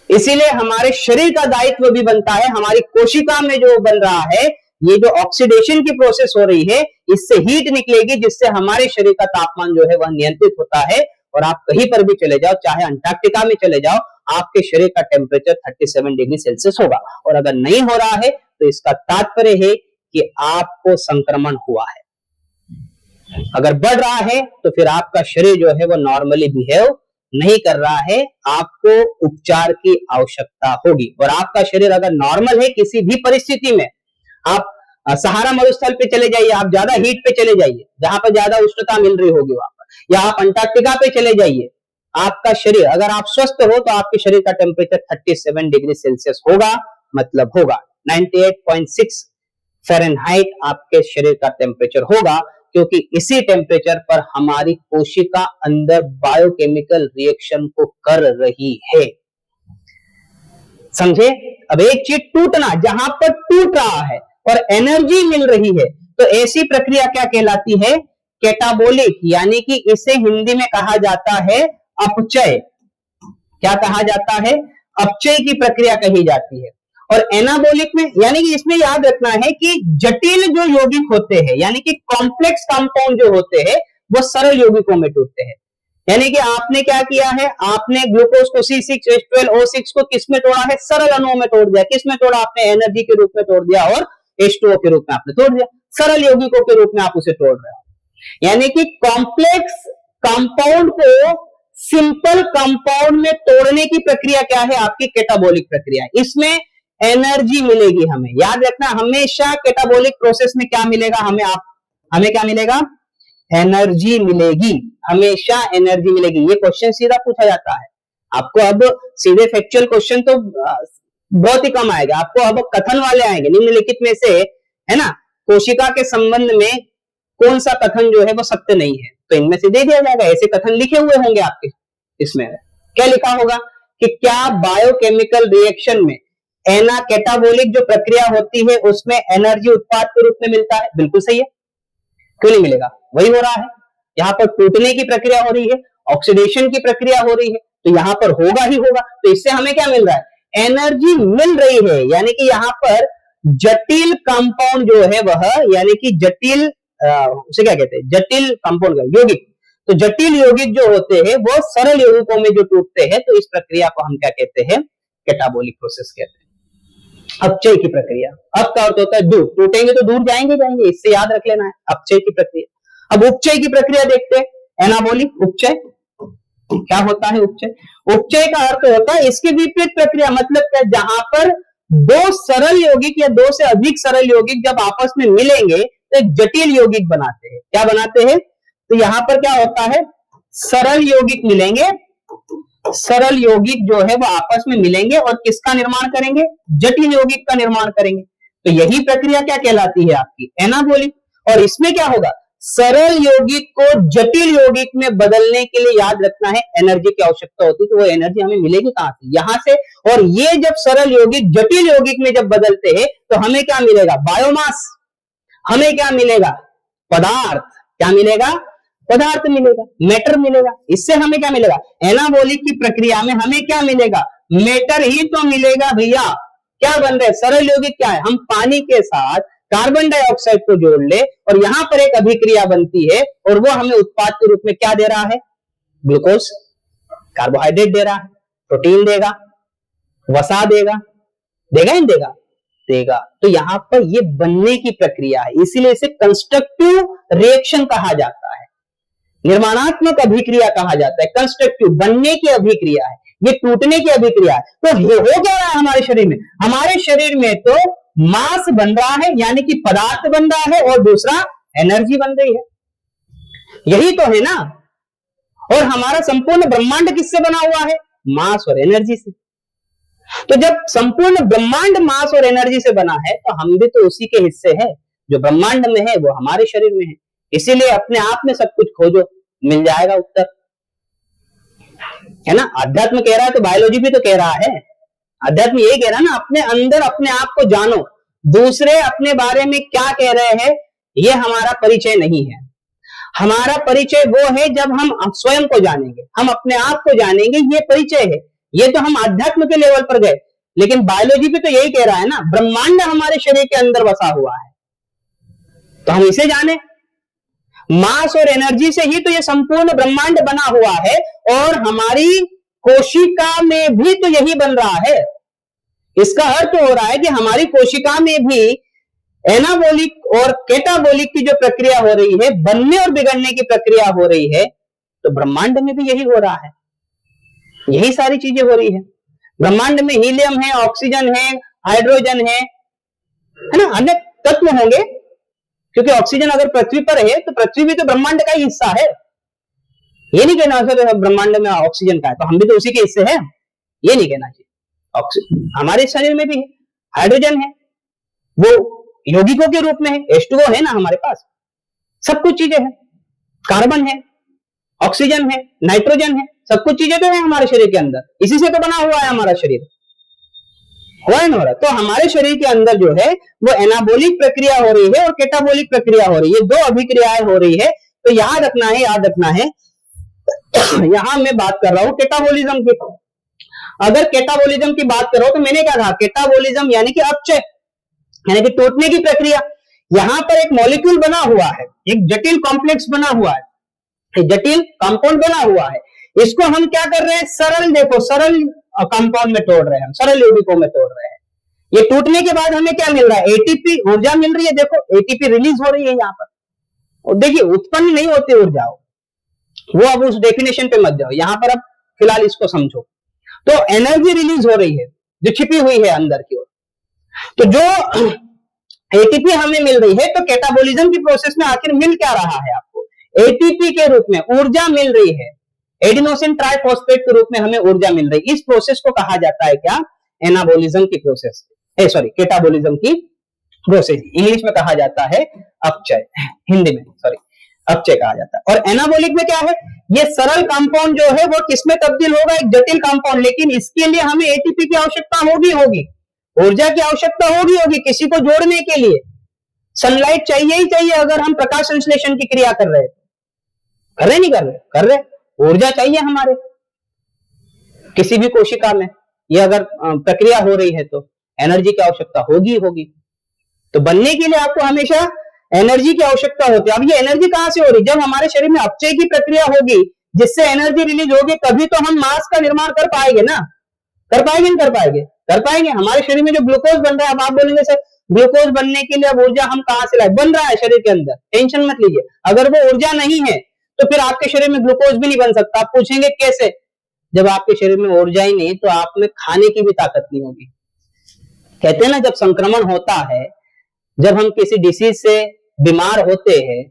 इसीलिए हमारे शरीर का दायित्व भी बनता है, हमारी कोशिका में जो बन रहा है, ये जो ऑक्सीडेशन की प्रोसेस हो रही है, इससे हीट निकलेगी, जिससे हमारे शरीर का तापमान जो है वह नियंत्रित होता है। और आप कहीं पर भी चले जाओ, चाहे अंटार्कटिका में चले जाओ, आपके शरीर का टेम्परेचर 37 डिग्री सेल्सियस होगा। और अगर नहीं हो रहा है तो इसका तात्पर्य है कि आपको संक्रमण हुआ है। अगर बढ़ रहा है तो फिर आपका शरीर जो है वो नॉर्मली बिहेव नहीं कर रहा है, आपको उपचार की आवश्यकता होगी। और आपका शरीर अगर नॉर्मल है, किसी भी परिस्थिति में, आप सहारा मरुस्थल पे चले जाइए, आप ज्यादा हीट पे चले जाइए जहां पर ज्यादा उष्णता मिल रही होगी वहां पर, या आप अंटार्कटिका पे चले जाइए, आपका शरीर, अगर आप स्वस्थ हो तो आपके शरीर का टेम्परेचर 37 डिग्री सेल्सियस होगा, मतलब होगा 98.6 फ़ारेनहाइट आपके शरीर का टेम्परेचर होगा, क्योंकि इसी टेम्परेचर पर हमारी कोशिका अंदर बायोकेमिकल रिएक्शन को कर रही है। समझे? अब एक चीज टूटना, जहां पर टूट रहा है और एनर्जी मिल रही है, तो ऐसी प्रक्रिया क्या कहलाती है, कैटाबोलिक, यानी कि इसे हिंदी में कहा जाता है अपचय। क्या कहा जाता है, अपचय की प्रक्रिया कही जाती है। और एनाबोलिक में, यानी कि इसमें याद रखना है कि जटिल जो यौगिक होते हैं, यानी कि कॉम्प्लेक्स कंपाउंड जो होते हैं, वो सरल यौगिकों में टूटते हैं। यानी कि आपने क्या किया है, आपने ग्लूकोज को C6H12O6 को किस में तोड़ा है, सरल अणुओं में तोड़ दिया। किस में तोड़ा, आपने एनर्जी के रूप में तोड़ दिया और H2O के रूप में आपने तोड़ दिया, सरल यौगिकों के रूप में आप उसे तोड़ रहे हो। यानी कि कॉम्प्लेक्स कंपाउंड को सिंपल कंपाउंड में तोड़ने की प्रक्रिया क्या है, आपकी कैटाबोलिक प्रक्रिया। इसमें एनर्जी मिलेगी हमें, याद रखना, हमेशा कैटाबोलिक प्रोसेस में क्या मिलेगा हमें क्या मिलेगा, एनर्जी मिलेगी, हमेशा एनर्जी मिलेगी। ये क्वेश्चन सीधा पूछा जाता है आपको। अब सीधे फैक्चुअल क्वेश्चन तो बहुत ही कम आएगा आपको, अब कथन वाले आएंगे निम्नलिखित में से, है ना, कोशिका के संबंध में कौन सा कथन जो है वो सत्य नहीं है, तो इनमें से दे दिया जाएगा। ऐसे कथन लिखे हुए होंगे आपके, इसमें क्या लिखा होगा कि क्या बायोकेमिकल रिएक्शन में एना कैटाबोलिक जो प्रक्रिया होती है उसमें एनर्जी उत्पाद के रूप में मिलता है, बिल्कुल सही है, क्यों नहीं मिलेगा, वही हो रहा है। यहाँ पर टूटने की प्रक्रिया हो रही है, ऑक्सीडेशन की प्रक्रिया हो रही है, तो यहाँ पर होगा ही होगा। तो इससे हमें क्या मिल रहा है, एनर्जी मिल रही है। यानी कि यहाँ पर जटिल कंपाउंड जो है वह, यानी कि जटिल उसे क्या कहते हैं, जटिल कंपाउंड का यौगिक, तो जटिल यौगिक जो होते हैं वो सरल यौगिकों में जो टूटते हैं, तो इस प्रक्रिया को हम क्या कहते हैं, कैटाबोलिक प्रोसेस कहते हैं, अपचय की प्रक्रिया। अब का अर्थ होता है दूर, टूटेंगे तो दूर जाएंगे, इससे याद रख लेना है, अपचय की प्रक्रिया। अब उपचय की प्रक्रिया देखते हैं, एनाबोलिक, उपचय क्या होता है, उपचय का अर्थ होता है इसके विपरीत प्रक्रिया। मतलब क्या, जहां पर दो सरल यौगिक या दो से अधिक सरल यौगिक जब आपस में मिलेंगे तो एक जटिल यौगिक बनाते हैं। क्या बनाते हैं, तो यहां पर क्या होता है, सरल यौगिक मिलेंगे, सरल यौगिक जो है वो आपस में मिलेंगे और किसका निर्माण करेंगे, जटिल यौगिक का निर्माण करेंगे। तो यही प्रक्रिया क्या कहलाती है, आपकी एनाबोलिक। और इसमें क्या होगा, सरल यौगिक को जटिल यौगिक में बदलने के लिए याद रखना है एनर्जी की आवश्यकता होती है। तो वो एनर्जी हमें मिलेगी कहां से, यहां से। और ये जब सरल यौगिक जटिल यौगिक में जब बदलते हैं तो हमें क्या मिलेगा, बायोमास, हमें क्या मिलेगा, पदार्थ, क्या मिलेगा? पदार्थ मिलेगा, मैटर मिलेगा। इससे हमें क्या मिलेगा? एनाबॉलिक की प्रक्रिया में हमें क्या मिलेगा? मैटर ही तो मिलेगा भैया। क्या बन रहा है? सरल यौगिक क्या है? हम पानी के साथ कार्बन डाइऑक्साइड को जोड़ ले और यहां पर एक अभिक्रिया बनती है और वो हमें उत्पाद के रूप में क्या दे रहा है? ग्लूकोज, कार्बोहाइड्रेट दे रहा है, प्रोटीन देगा, वसा देगा, देगा नहीं देगा? देगा। तो यहां पर ये बनने की प्रक्रिया है, इसीलिए इसे कंस्ट्रक्टिव रिएक्शन कहा जाता है, निर्माणात्मक अभिक्रिया कहा जाता है। कंस्ट्रक्टिव बनने की अभिक्रिया है, ये टूटने की अभिक्रिया है। तो हो क्या रहा है हमारे शरीर में? हमारे शरीर में तो मास बन रहा है, यानी कि पदार्थ बन रहा है, और दूसरा एनर्जी बन रही है। यही तो है ना। और हमारा संपूर्ण ब्रह्मांड किससे बना हुआ है? मास और एनर्जी से। तो जब संपूर्ण ब्रह्मांड मास और एनर्जी से बना है तो हम भी तो उसी के हिस्से हैं। जो ब्रह्मांड में है वो हमारे शरीर में है। इसीलिए अपने आप में सब कुछ खोजो, मिल जाएगा उत्तर, है ना। अध्यात्म कह रहा है तो बायोलॉजी भी तो कह रहा है। अध्यात्म यही कह रहा है ना, अपने अंदर अपने आप को जानो। दूसरे अपने बारे में क्या कह रहे हैं ये हमारा परिचय नहीं है। हमारा परिचय वो है जब हम स्वयं को जानेंगे, हम अपने आप को जानेंगे, ये परिचय है। ये तो हम अध्यात्म के लेवल पर गए, लेकिन बायोलॉजी भी तो यही कह रहा है ना, ब्रह्मांड हमारे शरीर के अंदर बसा हुआ है, तो हम इसे जाने। मास और एनर्जी से ही तो ये संपूर्ण ब्रह्मांड बना हुआ है, और हमारी कोशिका में भी तो यही बन रहा है। इसका अर्थ हो रहा है कि हमारी कोशिका में भी एनाबॉलिक और कैटाबॉलिक की जो प्रक्रिया हो रही है, बनने और बिगड़ने की प्रक्रिया हो रही है, तो ब्रह्मांड में भी यही हो रहा है, यही सारी चीजें हो रही है। ब्रह्मांड में हीलियम है, ऑक्सीजन है, हाइड्रोजन है ना, अन्य तत्व होंगे, क्योंकि ऑक्सीजन अगर पृथ्वी पर है तो पृथ्वी भी तो ब्रह्मांड का ही हिस्सा है। ये नहीं कहना सर ब्रह्मांड में ऑक्सीजन का है तो हम भी तो उसी के हिस्से हैं, ये नहीं कहना चाहिए। ऑक्सीजन हमारे शरीर में भी है, हाइड्रोजन है, वो यौगिकों के रूप में है, H2O है ना हमारे पास, सब कुछ चीजें हैं, कार्बन है, ऑक्सीजन है, नाइट्रोजन है, सब कुछ चीजें तो है हमारे शरीर के अंदर, इसी से तो बना हुआ है हमारा शरीर। हो रहा है। तो हमारे शरीर के अंदर जो है वो एनाबॉलिक प्रक्रिया हो रही है और कैटाबॉलिक प्रक्रिया हो रही है, दो अभिक्रियाएं हो रही है। तो याद रखना है यहां मैं बात कर रहा हूं कैटाबॉलिज्म की। अगर कैटाबॉलिज्म की बात करो तो मैंने क्या कहा, कैटाबॉलिज्म यानी कि अपचय, यानी कि टूटने की प्रक्रिया। यहां पर एक मॉलिक्यूल बना हुआ है, एक जटिल कॉम्प्लेक्स बना हुआ है, एक जटिल कंपाउंड बना हुआ है, इसको हम क्या कर रहे हैं, सरल, देखो सरल कंपाउंड में तोड़ रहे हैं, हम सरल यौगिकों में तोड़ रहे हैं। ये टूटने के बाद हमें क्या मिल रहा है, एटीपी, ऊर्जा मिल रही है। देखो एटीपी रिलीज हो रही है यहाँ पर, और देखिए उत्पन्न नहीं होती ऊर्जा, वो अब उस डेफिनेशन पे मत जाओ, यहां पर अब फिलहाल इसको समझो। तो एनर्जी रिलीज हो रही है जो छिपी हुई है अंदर की ओर। तो जो एटीपी हमें मिल रही है, तो कैटाबॉलिज्म की प्रोसेस में आखिर मिल क्या रहा है आपको, एटीपी के रूप में ऊर्जा मिल रही है, एडिनोसिन ट्राइफॉस्फेट के रूप में हमें ऊर्जा मिल रही है। इस प्रोसेस को कहा जाता है क्या, एनाबॉलिज्म की प्रोसेस, कैटाबॉलिज्म की प्रोसेस। इंग्लिश में कहा जाता है अपचय, हिंदी में अपचय कहा जाता है। और एनाबॉलिक में क्या है, ये सरल कंपाउंड जो है वो किसमें तब्दील होगा, एक जटिल कंपाउंड, लेकिन इसके लिए हमें एटीपी की आवश्यकता होगी, ऊर्जा की आवश्यकता होगी किसी को जोड़ने के लिए। सनलाइट चाहिए ही चाहिए, अगर हम प्रकाश संश्लेषण की क्रिया कर रहे हैं, कर रहे नहीं कर रहे, ऊर्जा चाहिए हमारे किसी भी कोशिका में, ये अगर प्रक्रिया हो रही है तो एनर्जी की आवश्यकता होगी। तो बनने के लिए आपको हमेशा एनर्जी की आवश्यकता होती है। अब ये एनर्जी कहां से हो रही, जब हमारे शरीर में अपचय की प्रक्रिया होगी जिससे एनर्जी रिलीज होगी, तभी तो हम मास का निर्माण कर पाएंगे ना। कर पाएंगे नहीं कर पाएंगे। हमारे शरीर में जो ग्लूकोज बन रहा है, अब आप बोलेंगे सर ग्लूकोज बनने के लिए अब ऊर्जा हम कहां से लाए, बन रहा है शरीर के अंदर, टेंशन मत लीजिए। अगर वो ऊर्जा नहीं है तो फिर आपके शरीर में ग्लूकोज भी नहीं बन सकता। आप पूछेंगे कैसे, जब आपके शरीर में ऊर्जा ही नहीं तो आप में खाने की भी ताकत नहीं होगी। कहते हैं ना, जब संक्रमण होता है, जब हम किसी डिसीज से बीमार होते हैं,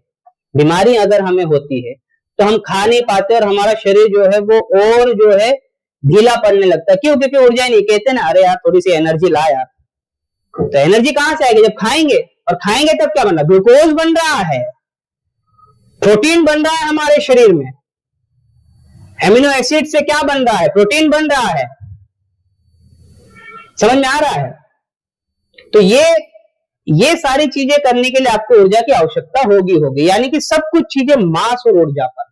बीमारी अगर हमें होती है तो हम खा नहीं पाते और हमारा शरीर जो है वो और जो है ढीला पड़ने लगता है। क्यों? क्योंकि ऊर्जा ही नहीं। कहते हैं ना, अरे यार थोड़ी सी एनर्जी ला यार, तो एनर्जी कहां से आएगी, जब खाएंगे। और खाएंगे तब क्या बन रहा है, ग्लूकोज बन रहा है, प्रोटीन बन रहा है हमारे शरीर में, एमिनो एसिड से क्या बन रहा है, प्रोटीन बन रहा है। समझ में आ रहा है? तो ये ये सारी चीजें करने के लिए आपको ऊर्जा की आवश्यकता होगी, यानी कि सब कुछ चीजें मास और ऊर्जा पर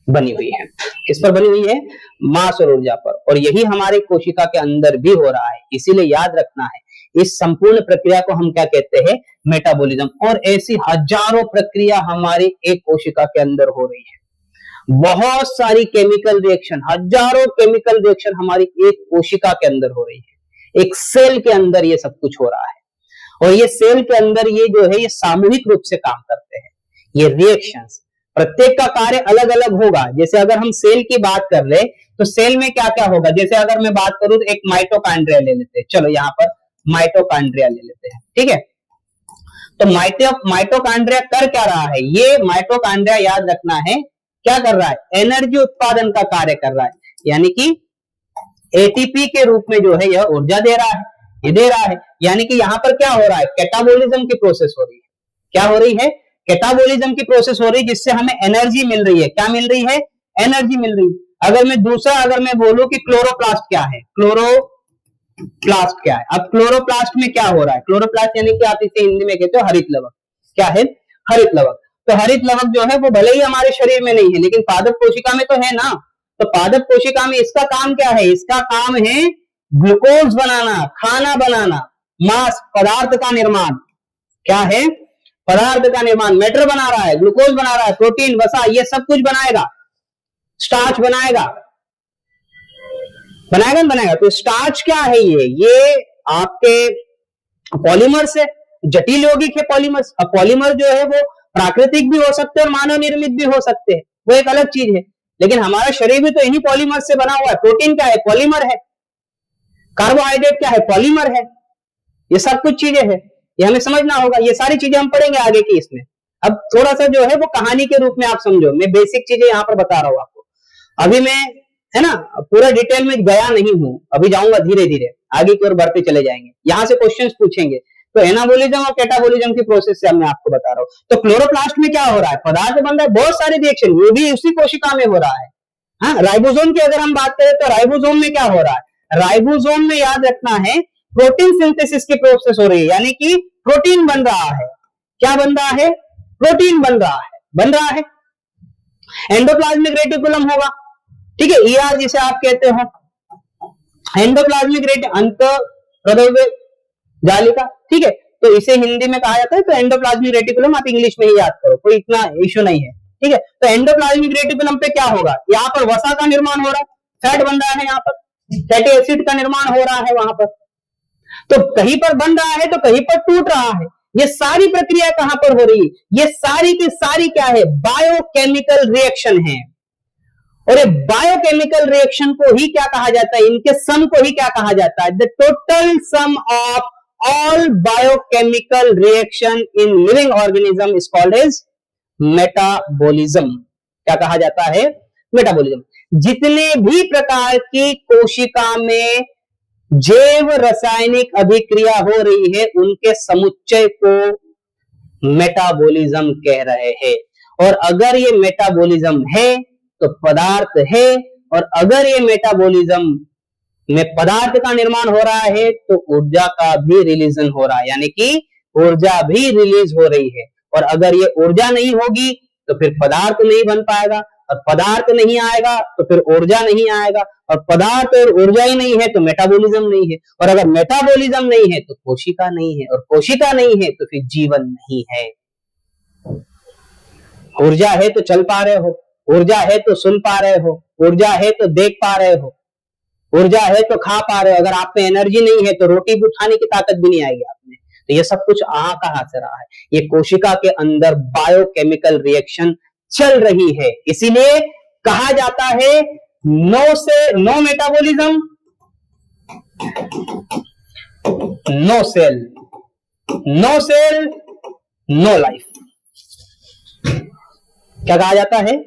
बनी हुई है। किस पर बनी हुई है? मास और ऊर्जा पर। और यही हमारे कोशिका के अंदर भी हो रहा है, इसीलिए याद रखना है इस संपूर्ण प्रक्रिया को हम क्या कहते हैं? मेटाबॉलिज्म। और ऐसी हजारों प्रक्रिया हमारी एक कोशिका के अंदर हो रही है, बहुत सारी केमिकल रिएक्शन, हजारों केमिकल रिएक्शन हमारी एक कोशिका के अंदर हो रही है, एक सेल के अंदर ये सब कुछ हो रहा है। और ये सेल के अंदर ये जो है ये सामूहिक रूप से काम करते हैं, ये रिएक्शंस। प्रत्येक का कार्य अलग अलग होगा। जैसे अगर हम सेल की बात कर ले तो सेल में क्या क्या होगा, जैसे अगर मैं बात करूं तो एक माइटोकॉन्ड्रिया ले लेते हैं। चलो यहां पर माइटोकॉन्ड्रिया ले लेते हैं, ठीक है। तो माइटोकॉन्ड्रिया कर क्या रहा है? ये माइटोकॉन्ड्रिया याद रखना है क्या कर रहा है? एनर्जी उत्पादन का कार्य कर रहा है, यानी कि एटीपी के रूप में जो है यह ऊर्जा दे रहा है, ये दे रहा है। यानी कि यहां पर क्या हो रहा है? कैटाबोलिज्म की प्रोसेस हो रही है। क्या हो रही है? कैटाबोलिज्म की प्रोसेस हो रही है, जिससे हमें एनर्जी मिल रही है। क्या मिल रही है? एनर्जी मिल रही है। अगर मैं बोलूं कि क्लोरोप्लास्ट क्या है, क्लोरोप्लास्ट क्या है? अब क्लोरोप्लास्ट में क्या हो रहा है? क्लोरोप्लास्ट यानी कि आप इसे हिंदी में कहते हो हरित लवक। क्या है? हरित लवक। तो हरित लवक जो है वो भले ही हमारे शरीर में नहीं है, लेकिन पादप कोशिका में तो है ना। तो पादप कोशिका में इसका काम क्या है? इसका काम है ग्लूकोज बनाना, खाना बनाना, मांस पदार्थ का निर्माण। क्या है? पदार्थ का निर्माण। मैटर बना रहा है, ग्लूकोज बना रहा है, प्रोटीन, वसा, ये सब कुछ बनाएगा, स्टार्च बनाएगा, बनाएगा। तो स्टार्च क्या है? ये आपके पॉलीमर्स है, जटिल यौगिक है पॉलीमर्स। अब पॉलीमर जो है वो प्राकृतिक भी हो सकते हैं और मानव निर्मित भी हो सकते हैं, वो एक अलग चीज है। लेकिन हमारा शरीर भी तो इन्हीं पॉलीमर से बना हुआ है। प्रोटीन क्या है? पॉलीमर है। कार्बोहाइड्रेट क्या है? पॉलीमर है। ये सब कुछ चीजें हैं, ये हमें समझना होगा। ये सारी चीजें हम पढ़ेंगे आगे की इसमें। अब थोड़ा सा जो है वो कहानी के रूप में आप समझो, मैं बेसिक चीजें यहाँ पर बता रहा हूँ आपको। अभी मैं है ना पूरा डिटेल में गया नहीं हूं, अभी जाऊंगा धीरे धीरे, आगे की ओर बढ़ते चले जाएंगे। यहां से क्वेश्चंस पूछेंगे। तो एनाबोलिज्म और कैटाबोलिज्म की प्रोसेस से मैं आपको बता रहा हूँ। तो क्लोरोप्लास्ट में क्या हो रहा है? पदार्थ बन रहा है, बहुत सारे रिएक्शन, ये भी उसी कोशिका में हो रहा है। हाँ, राइबोसोम की अगर हम बात करें तो राइबोसोम में क्या हो रहा है? राइबोसोम में याद रखना है प्रोटीन सिंथेसिस की प्रोसेस हो रही है, यानी कि प्रोटीन बन रहा है। क्या बन रहा है? प्रोटीन बन रहा है। एंडोप्लाज्मिक रेटिकुलम होगा, ठीक है, ईआर जिसे आप कहते हो, एंडोप्लाज्मिक अंतःप्रद्रव्य जालिका, ठीक है। तो इसे हिंदी में कहा जाता है, तो एंडोप्लाज्मिक रेटिकुलम आप इंग्लिश में ही याद करो, कोई इतना इश्यू नहीं है, ठीक है। तो एंडोप्लाज्मिक रेटिकुलम पे क्या होगा? यहाँ पर वसा का निर्माण हो रहा है, फैट बन रहा है, यहाँ पर फैटी एसिड का निर्माण हो रहा है वहां पर। तो कहीं पर बन रहा है तो कहीं पर टूट रहा है। ये सारी प्रक्रिया कहां पर हो रही है? ये सारी की सारी क्या है? बायोकेमिकल रिएक्शन है। और ये बायोकेमिकल रिएक्शन को ही क्या कहा जाता है? इनके सम को ही क्या कहा जाता है? The total sum of all biochemical reaction in living organism is called as metabolism. क्या कहा जाता है? मेटाबॉलिज्म। जितने भी प्रकार की कोशिका में जैव रासायनिक अभिक्रिया हो रही है, उनके समुच्चय को मेटाबॉलिज्म कह रहे हैं। और अगर ये मेटाबॉलिज्म है तो पदार्थ है, और अगर ये मेटाबॉलिज्म में पदार्थ का निर्माण हो रहा है तो ऊर्जा का भी रिलीजन हो रहा है, यानी कि ऊर्जा भी रिलीज हो रही है। और अगर ये ऊर्जा नहीं होगी तो फिर पदार्थ नहीं बन पाएगा, और पदार्थ नहीं आएगा तो फिर ऊर्जा नहीं आएगा, और पदार्थ और ऊर्जा ही नहीं है तो मेटाबॉलिज्म नहीं है, और अगर मेटाबॉलिज्म नहीं है तो कोशिका नहीं है, और कोशिका नहीं है तो फिर जीवन नहीं है। ऊर्जा है तो चल पा रहे हो, ऊर्जा है तो सुन पा रहे हो, ऊर्जा है तो देख पा रहे हो, ऊर्जा है तो खा पा रहे हो। अगर आप में एनर्जी नहीं है तो रोटी भी उठाने की ताकत भी नहीं आएगी आप में। तो ये सब कुछ कहां से रहा है? ये कोशिका के अंदर बायोकेमिकल रिएक्शन चल रही है, इसीलिए कहा जाता है no metabolism, no cell, no life. क्या कहा जाता है?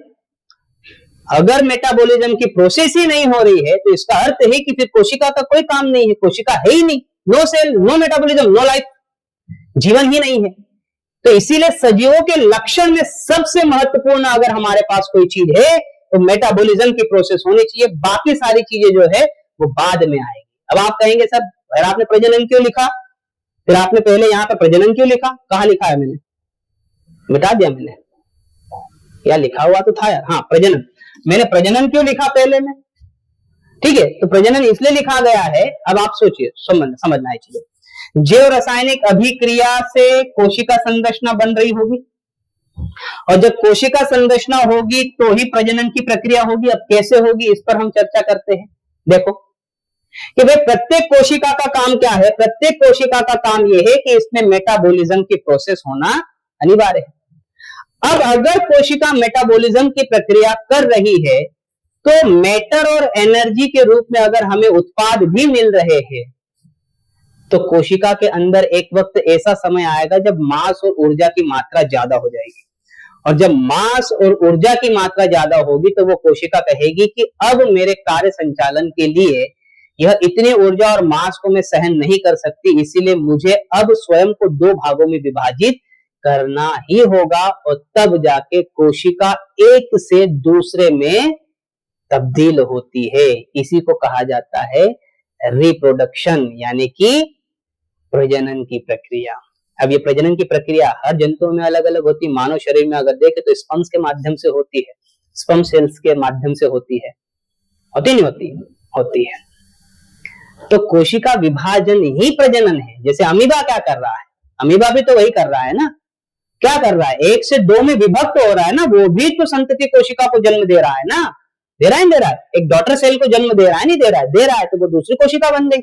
अगर मेटाबॉलिज्म की प्रोसेस ही नहीं हो रही है तो इसका अर्थ है कि फिर कोशिका का कोई काम नहीं है, कोशिका है ही नहीं। No cell, no metabolism, no life, जीवन ही नहीं है। तो इसीलिए सजीवों के लक्षण में सबसे महत्वपूर्ण अगर हमारे पास कोई चीज है तो मेटाबॉलिज्म की प्रोसेस होनी चाहिए, बाकी सारी चीजें जो है वो बाद में आएगी। अब आप कहेंगे सर आपने प्रजनन क्यों लिखा? फिर आपने पहले यहाँ पर प्रजनन क्यों लिखा? कहाँ लिखा है मैंने? मिटा दिया मैंने, या लिखा हुआ तो था यार, हाँ प्रजनन। मैंने प्रजनन क्यों लिखा पहले में? ठीक है, तो प्रजनन इसलिए लिखा गया है। अब आप सोचिए, समझना है चीजें। जैव रासायनिक अभिक्रिया से कोशिका संरचना बन रही होगी, और जब कोशिका संरचना होगी तो ही प्रजनन की प्रक्रिया होगी। अब कैसे होगी इस पर हम चर्चा करते हैं। देखो कि भाई प्रत्येक कोशिका का काम क्या है? प्रत्येक कोशिका का काम यह है कि इसमें मेटाबॉलिज्म की प्रोसेस होना अनिवार्य है। अब अगर कोशिका मेटाबॉलिज्म की प्रक्रिया कर रही है तो मैटर और एनर्जी के रूप में अगर हमें उत्पाद भी मिल रहे हैं तो कोशिका के अंदर एक वक्त ऐसा समय आएगा जब मास और ऊर्जा की मात्रा ज्यादा हो जाएगी, और जब मास और ऊर्जा की मात्रा ज्यादा होगी तो वो कोशिका कहेगी कि अब मेरे कार्य संचालन के लिए यह इतनी ऊर्जा और मास को मैं सहन नहीं कर सकती, इसीलिए मुझे अब स्वयं को दो भागों में विभाजित करना ही होगा, और तब जाके कोशिका एक से दूसरे में तब्दील होती है। इसी को कहा जाता है रिप्रोडक्शन, यानी कि प्रजनन की प्रक्रिया। अब ये प्रजनन की प्रक्रिया हर जंतुओं में अलग अलग होती है। मानव शरीर में अगर देखें तो स्पर्म्स के माध्यम से होती है, स्पर्म सेल्स के माध्यम से होती है, होती नहीं होती? होती है। तो कोशिका विभाजन ही प्रजनन है। जैसे अमीबा क्या कर रहा है? अमीबा भी तो वही कर रहा है ना। क्या कर रहा है? एक से दो में विभक्त हो रहा है ना, वो भी तो संतति कोशिका को जन्म दे रहा है ना। दे रहा है, दे रहा है। एक डॉटर सेल को जन्म दे रहा है, नहीं दे रहा है? दे रहा है, तो वो दूसरी कोशिका बन गई।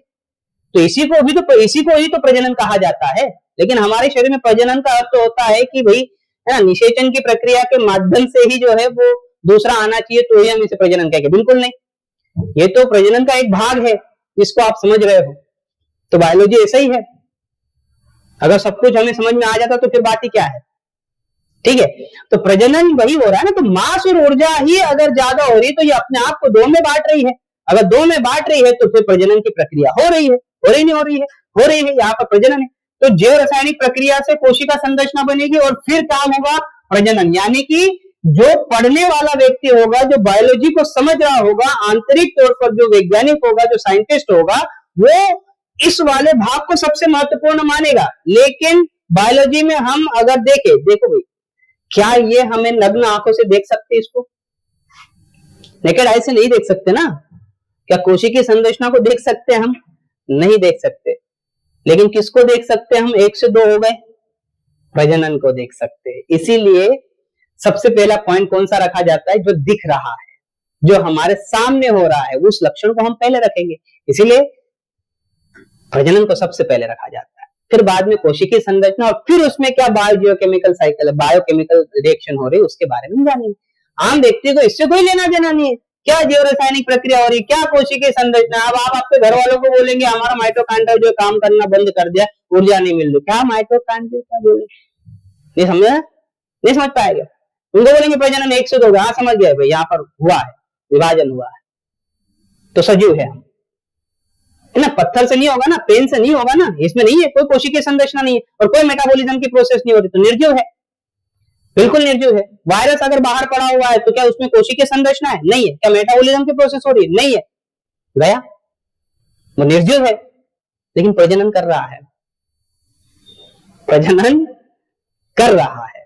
तो इसी को ही तो प्रजनन कहा जाता है। लेकिन हमारे शरीर में प्रजनन का अर्थ तो होता है कि भाई है ना, निषेचन की प्रक्रिया के माध्यम से ही जो है वो दूसरा आना चाहिए तो ही हम इसे प्रजनन कहेंगे। बिल्कुल नहीं, ये तो प्रजनन का एक भाग है, इसको आप समझ रहे हो। तो बायोलॉजी ऐसा ही है। अगर सब कुछ हमें समझ में आ जाता तो फिर बात ही क्या है। ठीक है, तो प्रजनन वही हो रहा है ना। तो मास और ऊर्जा ही अगर ज्यादा हो रही है तो ये अपने आप को दो में बांट रही है। अगर दो में बांट रही है तो फिर प्रजनन की प्रक्रिया हो रही है, हो रही नहीं हो रही है? हो रही है, यहाँ पर प्रजनन है। तो जैव रासायनिक प्रक्रिया से कोशिका संरचना बनेगी और फिर काम होगा प्रजनन। यानी कि जो पढ़ने वाला व्यक्ति होगा, जो बायोलॉजी को समझ रहा होगा, आंतरिक तौर पर जो वैज्ञानिक होगा, जो साइंटिस्ट होगा, वो इस वाले भाग को सबसे महत्वपूर्ण मानेगा। लेकिन बायोलॉजी में हम अगर देखो भाई, क्या ये हमें नग्न आंखों से देख सकते? इसको नेकेड आई से नहीं देख सकते ना। क्या कोशिकीय संरचना को देख सकते हम? नहीं देख सकते। लेकिन किसको देख सकते हम? एक से दो हो गए, प्रजनन को देख सकते हैं। इसीलिए सबसे पहला पॉइंट कौन सा रखा जाता है? जो दिख रहा है, जो हमारे सामने हो रहा है, उस लक्षण को हम पहले रखेंगे। इसीलिए प्रजनन को सबसे पहले रखा जाता है, फिर बाद में कोशिकीय संरचना, और फिर उसमें क्या बायोजियोकेमिकल साइकिल है, बायोकेमिकल रिएक्शन हो रही है, उसके बारे में जानेंगे। आम व्यक्ति को इससे कोई लेना देना नहीं है। क्या जैव रासायनिक प्रक्रिया हो रही, क्या कोशिकीय संरचना। अब आप आपके घर वालों को बोलेंगे हमारा माइटोकॉन्ड्रिया जो काम करना बंद कर दिया, ऊर्जा नहीं मिल रही। क्या माइटोकॉन्ड्रिया क्या बोले? नहीं समझ, नहीं समझ पाएगा। उनको बोलेंगे प्रजनन एक से दो, हाँ समझ गया भाई, यहाँ पर हुआ है, विभाजन हुआ है, तो सजीव है हम, है ना। पत्थर से नहीं होगा ना, पेन से नहीं होगा ना, इसमें नहीं है, कोई कोशिकीय संरचना नहीं है और कोई मेटाबॉलिज्म की प्रोसेस नहीं हो रही, तो निर्जीव है, बिल्कुल निर्जीव है। वायरस अगर बाहर पड़ा हुआ है तो क्या उसमें कोशिकीय संरचना है? नहीं है। क्या मेटाबॉलिज्म की प्रोसेस हो रही है? नहीं है। गया, वो निर्जीव है, लेकिन प्रजनन कर रहा है, प्रजनन कर रहा है।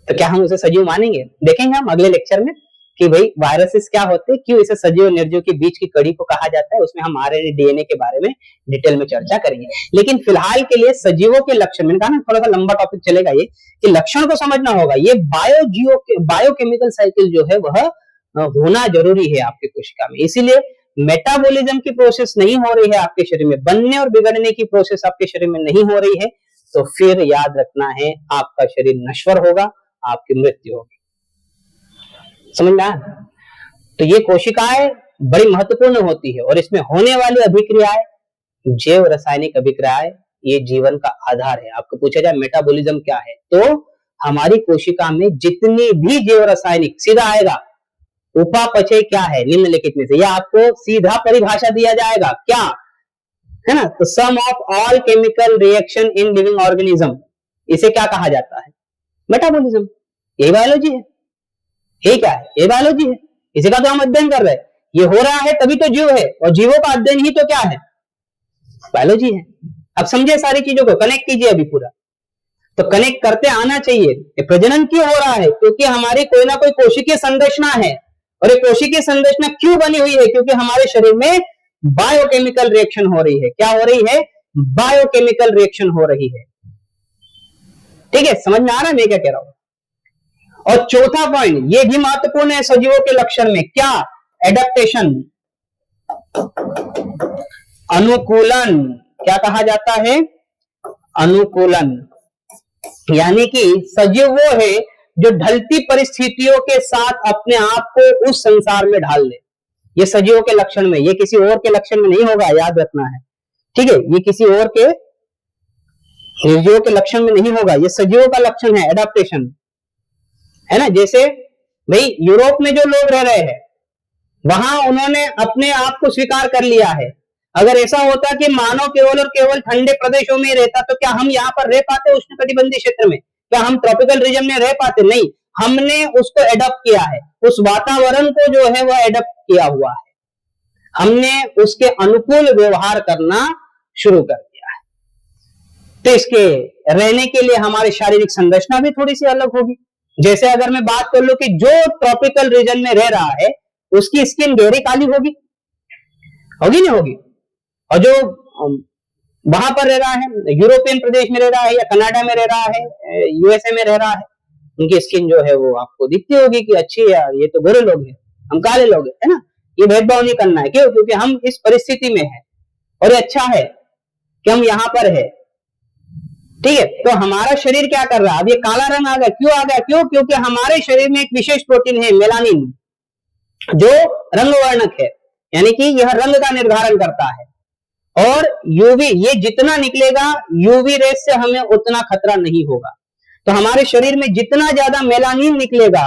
तो क्या हम उसे सजीव मानेंगे? देखेंगे हम अगले लेक्चर में कि भाई वायरसेस क्या होते हैं, क्यों इसे सजीव और निर्जीव के बीच की कड़ी को कहा जाता है। उसमें हम आरएनए डीएनए के बारे में डिटेल में चर्चा करेंगे। लेकिन फिलहाल के लिए सजीवों के लक्षण, मैंने कहा ना थोड़ा सा लंबा टॉपिक चलेगा ये, कि लक्षण को समझना होगा। ये बायोकेमिकल साइकिल जो है वह होना जरूरी है आपके कोशिका में। इसीलिए मेटाबॉलिज्म की प्रोसेस नहीं हो रही है आपके शरीर में, बनने और बिगड़ने की प्रोसेस आपके शरीर में नहीं हो रही है, तो फिर याद रखना है आपका शरीर नश्वर होगा, आपकी मृत्यु होगी। समझ में आया? तो ये कोशिकाएं बड़ी महत्वपूर्ण होती है और इसमें होने वाली अभिक्रियाएं, जैव रासायनिक अभिक्रियाएं, ये जीवन का आधार है। आपको पूछा जाए मेटाबॉलिज्म क्या है, तो हमारी कोशिका में जितनी भी जैव रासायनिक, सीधा आएगा उपापचय क्या है निम्नलिखित में से, यह आपको सीधा परिभाषा दिया जाएगा, क्या है ना। तो sum of all chemical reaction in living organism, इसे क्या कहा जाता है? मेटाबॉलिज्म। यही बायोलॉजी है। ये क्या है? ये बायोलॉजी है, इसी का तो हम अध्ययन कर रहे हैं। ये हो रहा है तभी तो जीव है, और जीवों का अध्ययन ही तो क्या है? बायोलॉजी है। अब समझे सारी चीजों को, कनेक्ट कीजिए अभी पूरा। तो कनेक्ट करते आना चाहिए। प्रजनन क्यों हो रहा है? क्योंकि हमारी कोई ना कोई कोशिकीय संरचना है, और ये कोशिकीय संरचना क्यों बनी हुई है? क्योंकि हमारे शरीर में बायोकेमिकल रिएक्शन हो रही है। क्या हो रही है? बायोकेमिकल रिएक्शन हो रही है। ठीक है, समझ में आ रहा है मैं क्या कह रहा हूं? और चौथा पॉइंट ये भी महत्वपूर्ण है सजीवों के लक्षण में, क्या? एडेप्टेशन, अनुकूलन। क्या कहा जाता है? अनुकूलन। यानी कि सजीव वो है जो ढलती परिस्थितियों के साथ अपने आप को उस संसार में ढाल ले। ये सजीवों के लक्षण में, ये किसी और के लक्षण में नहीं होगा, याद रखना है। ठीक है, ये किसी और के सजीवों के लक्षण में नहीं होगा, ये सजीवों का लक्षण है, एडाप्टेशन है ना। जैसे भाई यूरोप में जो लोग रह रहे हैं वहां उन्होंने अपने आप को स्वीकार कर लिया है। अगर ऐसा होता कि मानव केवल और केवल ठंडे प्रदेशों में रहता तो क्या हम यहाँ पर रह पाते? उष्णकटिबंधीय क्षेत्र में क्या हम ट्रॉपिकल रीजन में रह पाते? नहीं, हमने उसको एडॉप्ट किया है, उस वातावरण को जो है वह एडॉप्ट किया हुआ है, हमने उसके अनुकूल व्यवहार करना शुरू कर दिया है। तो इसके रहने के लिए हमारी शारीरिक संरचना भी थोड़ी सी अलग होगी। जैसे अगर मैं बात कर लूं कि जो ट्रॉपिकल रीजन में रह रहा है उसकी स्किन गहरी काली होगी, होगी नहीं होगी? और जो वहां पर रह रहा है, यूरोपियन प्रदेश में रह रहा है या कनाडा में रह रहा है, यूएसए में रह रहा है, उनकी स्किन जो है वो आपको दिखती होगी कि अच्छी है यार, ये तो गोरे लोग हैं, हम काले लोग हैं, है ना। ये भेदभाव नहीं करना है। क्यों? क्योंकि हम इस परिस्थिति में है और ये अच्छा है कि हम यहां पर है। ठीक है, तो हमारा शरीर क्या कर रहा है? अब ये काला रंग आ गया, क्यों आ गया? क्यों? क्योंकि हमारे शरीर में एक विशेष प्रोटीन है मेलानिन, जो रंग वर्णक है, यानी कि यह रंग का निर्धारण करता है। और यूवी, ये जितना निकलेगा यूवी रेस से हमें उतना खतरा नहीं होगा। तो हमारे शरीर में जितना ज्यादा मेलानिन निकलेगा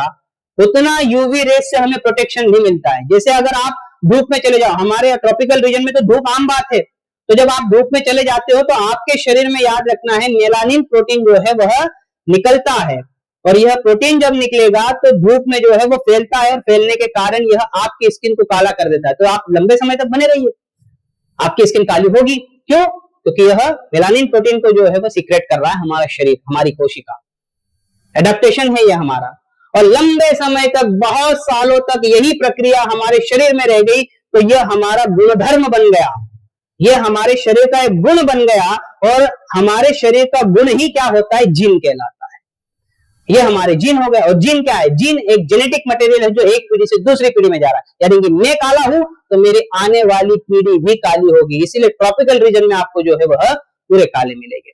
उतना यूवी रेस से हमें प्रोटेक्शन नहीं मिलता है। जैसे अगर आप धूप में चले जाओ, हमारे ट्रॉपिकल रीजन में तो धूप आम बात है, तो जब आप धूप में चले जाते हो तो आपके शरीर में, याद रखना है, मेलानिन प्रोटीन जो है वह निकलता है, और यह प्रोटीन जब निकलेगा तो धूप में जो है वो फैलता है, और फैलने के कारण यह आपकी स्किन को काला कर देता है। तो आप लंबे समय तक बने रहिए, आपकी स्किन काली होगी। क्यों? क्योंकि यह मेलानिन प्रोटीन को जो है वो सीक्रेट कर रहा है हमारा शरीर, हमारी कोशिका। एडेप्टेशन है यह हमारा, और लंबे समय तक, बहुत सालों तक यही प्रक्रिया हमारे शरीर में रह गई, तो यह हमारा गुणधर्म बन गया, यह हमारे शरीर का एक गुण बन गया। और हमारे शरीर का गुण ही क्या होता है? जीन कहलाता है। ये हमारे जीन हो गए। और जीन क्या है? जीन एक जेनेटिक मटेरियल है जो एक पीढ़ी से दूसरी पीढ़ी में जा रहा है। यानी कि मैं काला हूं तो मेरी आने वाली पीढ़ी भी काली होगी। इसीलिए ट्रॉपिकल रीजन में आपको जो है वह पूरे काले मिलेंगे।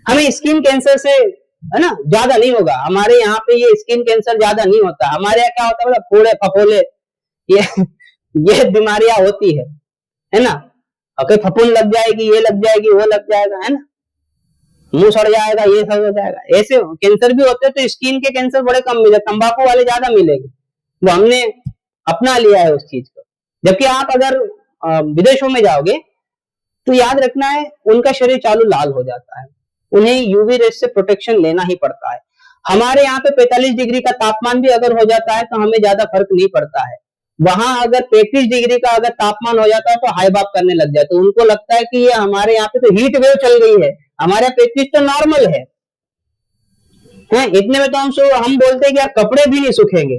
हमें स्किन कैंसर से, है ना, ज्यादा नहीं होगा। हमारे यहाँ पे ये स्किन कैंसर ज्यादा नहीं होता। हमारे यहाँ क्या होता है? मतलब फोड़े फफोले, ये बीमारियां होती है ना। और फफूंद लग जाएगी, ये लग जाएगी, वो लग जाएगा, है ना, मुंह सड़ जाएगा, ये सब हो जाएगा। ऐसे कैंसर भी होते हैं, तो स्किन के कैंसर बड़े कम मिले, तंबाकू वाले ज्यादा मिलेंगे। वो हमने अपना लिया है उस चीज को। जबकि आप अगर विदेशों में जाओगे तो याद रखना है, उनका शरीर चालू लाल हो जाता है, उन्हें यूवी रेस से प्रोटेक्शन लेना ही पड़ता है। हमारे यहाँ पे 45 डिग्री का तापमान भी अगर हो जाता है तो हमें ज्यादा फर्क नहीं पड़ता है। वहां अगर 35 डिग्री का अगर तापमान हो जाता है तो हाई बाप करने लग जाए, तो उनको लगता है कि ये हमारे यहाँ पे तो हीट वेव चल गई है, हमारे 35 तो नॉर्मल है। इतने में तो हम बोलते हैं कि यार कपड़े भी नहीं सूखेंगे,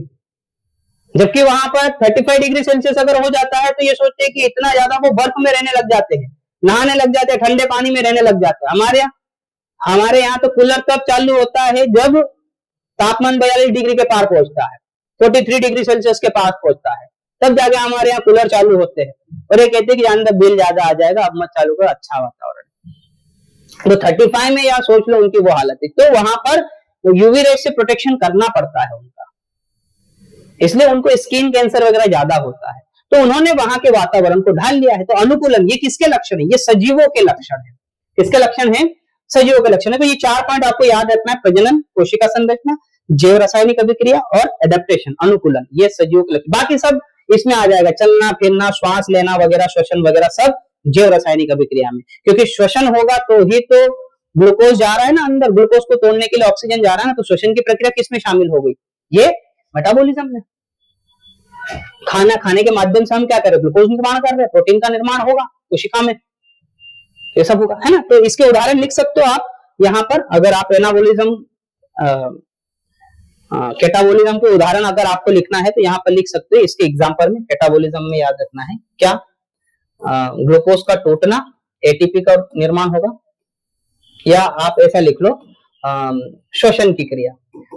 जबकि वहां पर 35 डिग्री सेल्सियस अगर हो जाता है तो ये सोचते हैं कि इतना ज्यादा, वो बर्फ में रहने लग जाते हैं, नहाने लग जाते हैं, ठंडे पानी में रहने लग जाते हैं। हमारे यहाँ तो कूलर तब चालू होता है जब तापमान 42 डिग्री के पार पहुंचता है, 43 डिग्री सेल्सियस के पास पहुंचता है, तब जाके हमारे यहाँ कूलर चालू होते हैं। और ये कहते हैं कि अंदर बिल ज्यादा आ जाएगा, अब मत चालू करो, अच्छा वातावरण। तो 35 में यार सोच लो उनकी वो हालत है। तो वहां पर यूवी रेस से प्रोटेक्शन करना पड़ता है उनका, इसलिए उनको स्किन कैंसर वगैरह ज्यादा होता है। तो उन्होंने वहां के वातावरण को ढाल लिया है। तो अनुकूलन, ये किसके लक्षण है? ये सजीवों के लक्षण है। किसके लक्षण है? सजीवों के लक्षण है। तो ये 4 पॉइंट आपको याद रखना है: प्रजनन, कोशिका संरचना, जैव रासायनिक अभिक्रिया और एडेप्टेशन, अनुकूलन। ये सजीवों के लक्षण, बाकी सब इसमें आ जाएगा, चलना फिरना, श्वास लेना वगैरह, श्वसन वगैरह, सब जैव रासायनिक अभिक्रिया में। क्योंकि श्वसन होगा तो ही तो ग्लूकोज जा रहा है ना अंदर, ग्लूकोज को तोड़ने के लिए ऑक्सीजन जा रहा है ना। तो श्वसन की प्रक्रिया किसमें शामिल हो गई? ये मेटाबॉलिज्म में। खाना खाने के माध्यम से हम क्या कर रहे हैं? ग्लूकोज निर्माण कर रहे हैं, प्रोटीन का निर्माण होगा कोशिका में। ये सब होगा, है ना। तो इसके उदाहरण लिख सकते हो आप यहाँ पर, अगर आप एनाबोलिज्म कैटाबोलिज्म के उदाहरण अगर आपको लिखना है तो यहाँ पर लिख सकते हो। इसके एग्जांपल में कैटाबोलिज्म में याद रखना है क्या, ग्लूकोज का टूटना, एटीपी का निर्माण होगा, या आप ऐसा लिख लो श्वसन की क्रिया।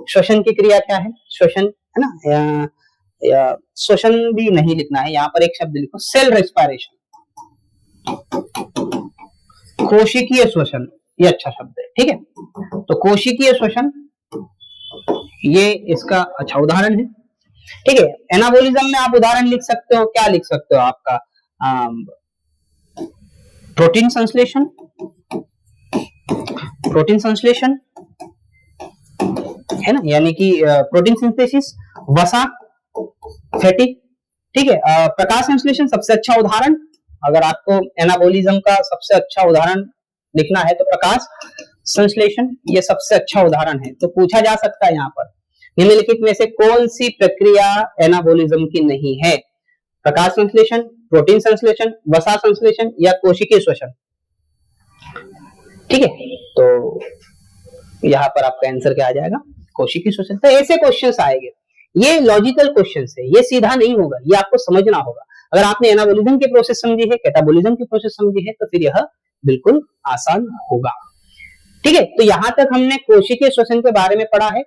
श्वसन की क्रिया क्या है, श्वसन, है ना, या श्वसन भी नहीं लिखना है, यहाँ पर एक शब्द लिखो सेल रेस्पिरेशन, कोशिकीय श्वसन, ये अच्छा शब्द है, ठीक है। तो कोशिकीय श्वसन ये इसका अच्छा उदाहरण है, ठीक है। एनाबोलिज्म में आप उदाहरण लिख सकते हो, क्या लिख सकते हो आपका प्रोटीन संश्लेषण, प्रोटीन संश्लेषण, है ना, यानी कि प्रोटीन सिंथेसिस, वसा, फैटी, ठीक है। प्रकाश संश्लेषण सबसे अच्छा उदाहरण, अगर आपको एनाबोलिज्म का सबसे अच्छा उदाहरण लिखना है तो प्रकाश संश्लेषण ये सबसे अच्छा उदाहरण है। तो पूछा जा सकता है यहाँ पर निम्नलिखित में से कौन सी प्रक्रिया एनाबोलिज्म की नहीं है, प्रकाश संश्लेषण, प्रोटीन संश्लेषण, वसा संश्लेषण या कोशिकीय श्वसन, ठीक है। तो यहाँ पर आपका आंसर क्या आ जाएगा, कोशिकीय श्वसन। तो ऐसे क्वेश्चंस आएंगे, ये लॉजिकल क्वेश्चंस है, ये सीधा नहीं होगा, ये आपको समझना होगा। अगर आपने एनाबोलिज्म की प्रोसेस समझी है, कैटाबोलिज्म की प्रोसेस समझी है, तो फिर यह बिल्कुल आसान होगा, ठीक है। तो यहाँ तक हमने कोशिकीय श्वसन के बारे में पढ़ा है,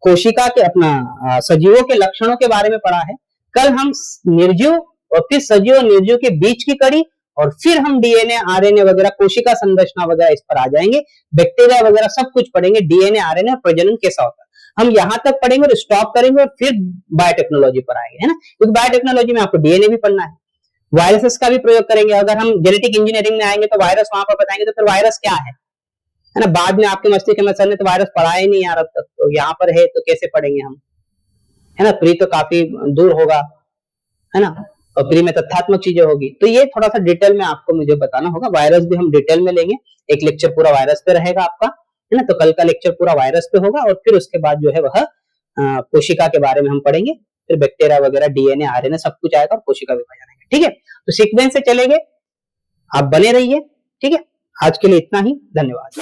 कोशिका के अपना सजीवों के लक्षणों के बारे में पढ़ा है। कल हम निर्जीव और फिर सजीव और निर्जीव के बीच की कड़ी, और फिर हम डीएनए, आरएनए वगैरह, कोशिका संरचना वगैरह इस पर आ जाएंगे, बैक्टीरिया वगैरह सब कुछ पढ़ेंगे, डीएनए, आरएनए और प्रजनन कैसा होता है हम यहाँ तक पढ़ेंगे और स्टॉप करेंगे, और फिर बायोटेक्नोलॉजी पर आएंगे, है ना, क्योंकि बायोटेक्नोलॉजी में आपको डीएनए भी पढ़ना है, वायरसेस का भी प्रयोग करेंगे। अगर हम जेनेटिक इंजीनियरिंग में आएंगे तो वायरस वहां पर बताएंगे, तो फिर वायरस क्या है ना, बाद में आपके मस्तिष्क में सर ने तो वायरस पढ़ा ही नहीं यार अब तक, तो यहाँ पर है तो कैसे पढ़ेंगे हम, है ना, प्री तो काफी दूर होगा, है ना, और प्री में तथ्यात्मक चीजें होगी। तो ये थोड़ा सा डिटेल में आपको मुझे बताना होगा, वायरस भी हम डिटेल में लेंगे, एक लेक्चर पूरा वायरस पे रहेगा आपका, है ना। तो कल का लेक्चर पूरा वायरस पे होगा, और फिर उसके बाद जो है वह कोशिका के बारे में हम पढ़ेंगे, फिर बैक्टीरिया वगैरह, डीएनए, आरएनए सब कुछ आएगा, और कोशिका विभाजन आएगा, ठीक है। तो सीक्वेंस से चलेंगे, आप बने रहिए, ठीक है। आज के लिए इतना ही, धन्यवाद।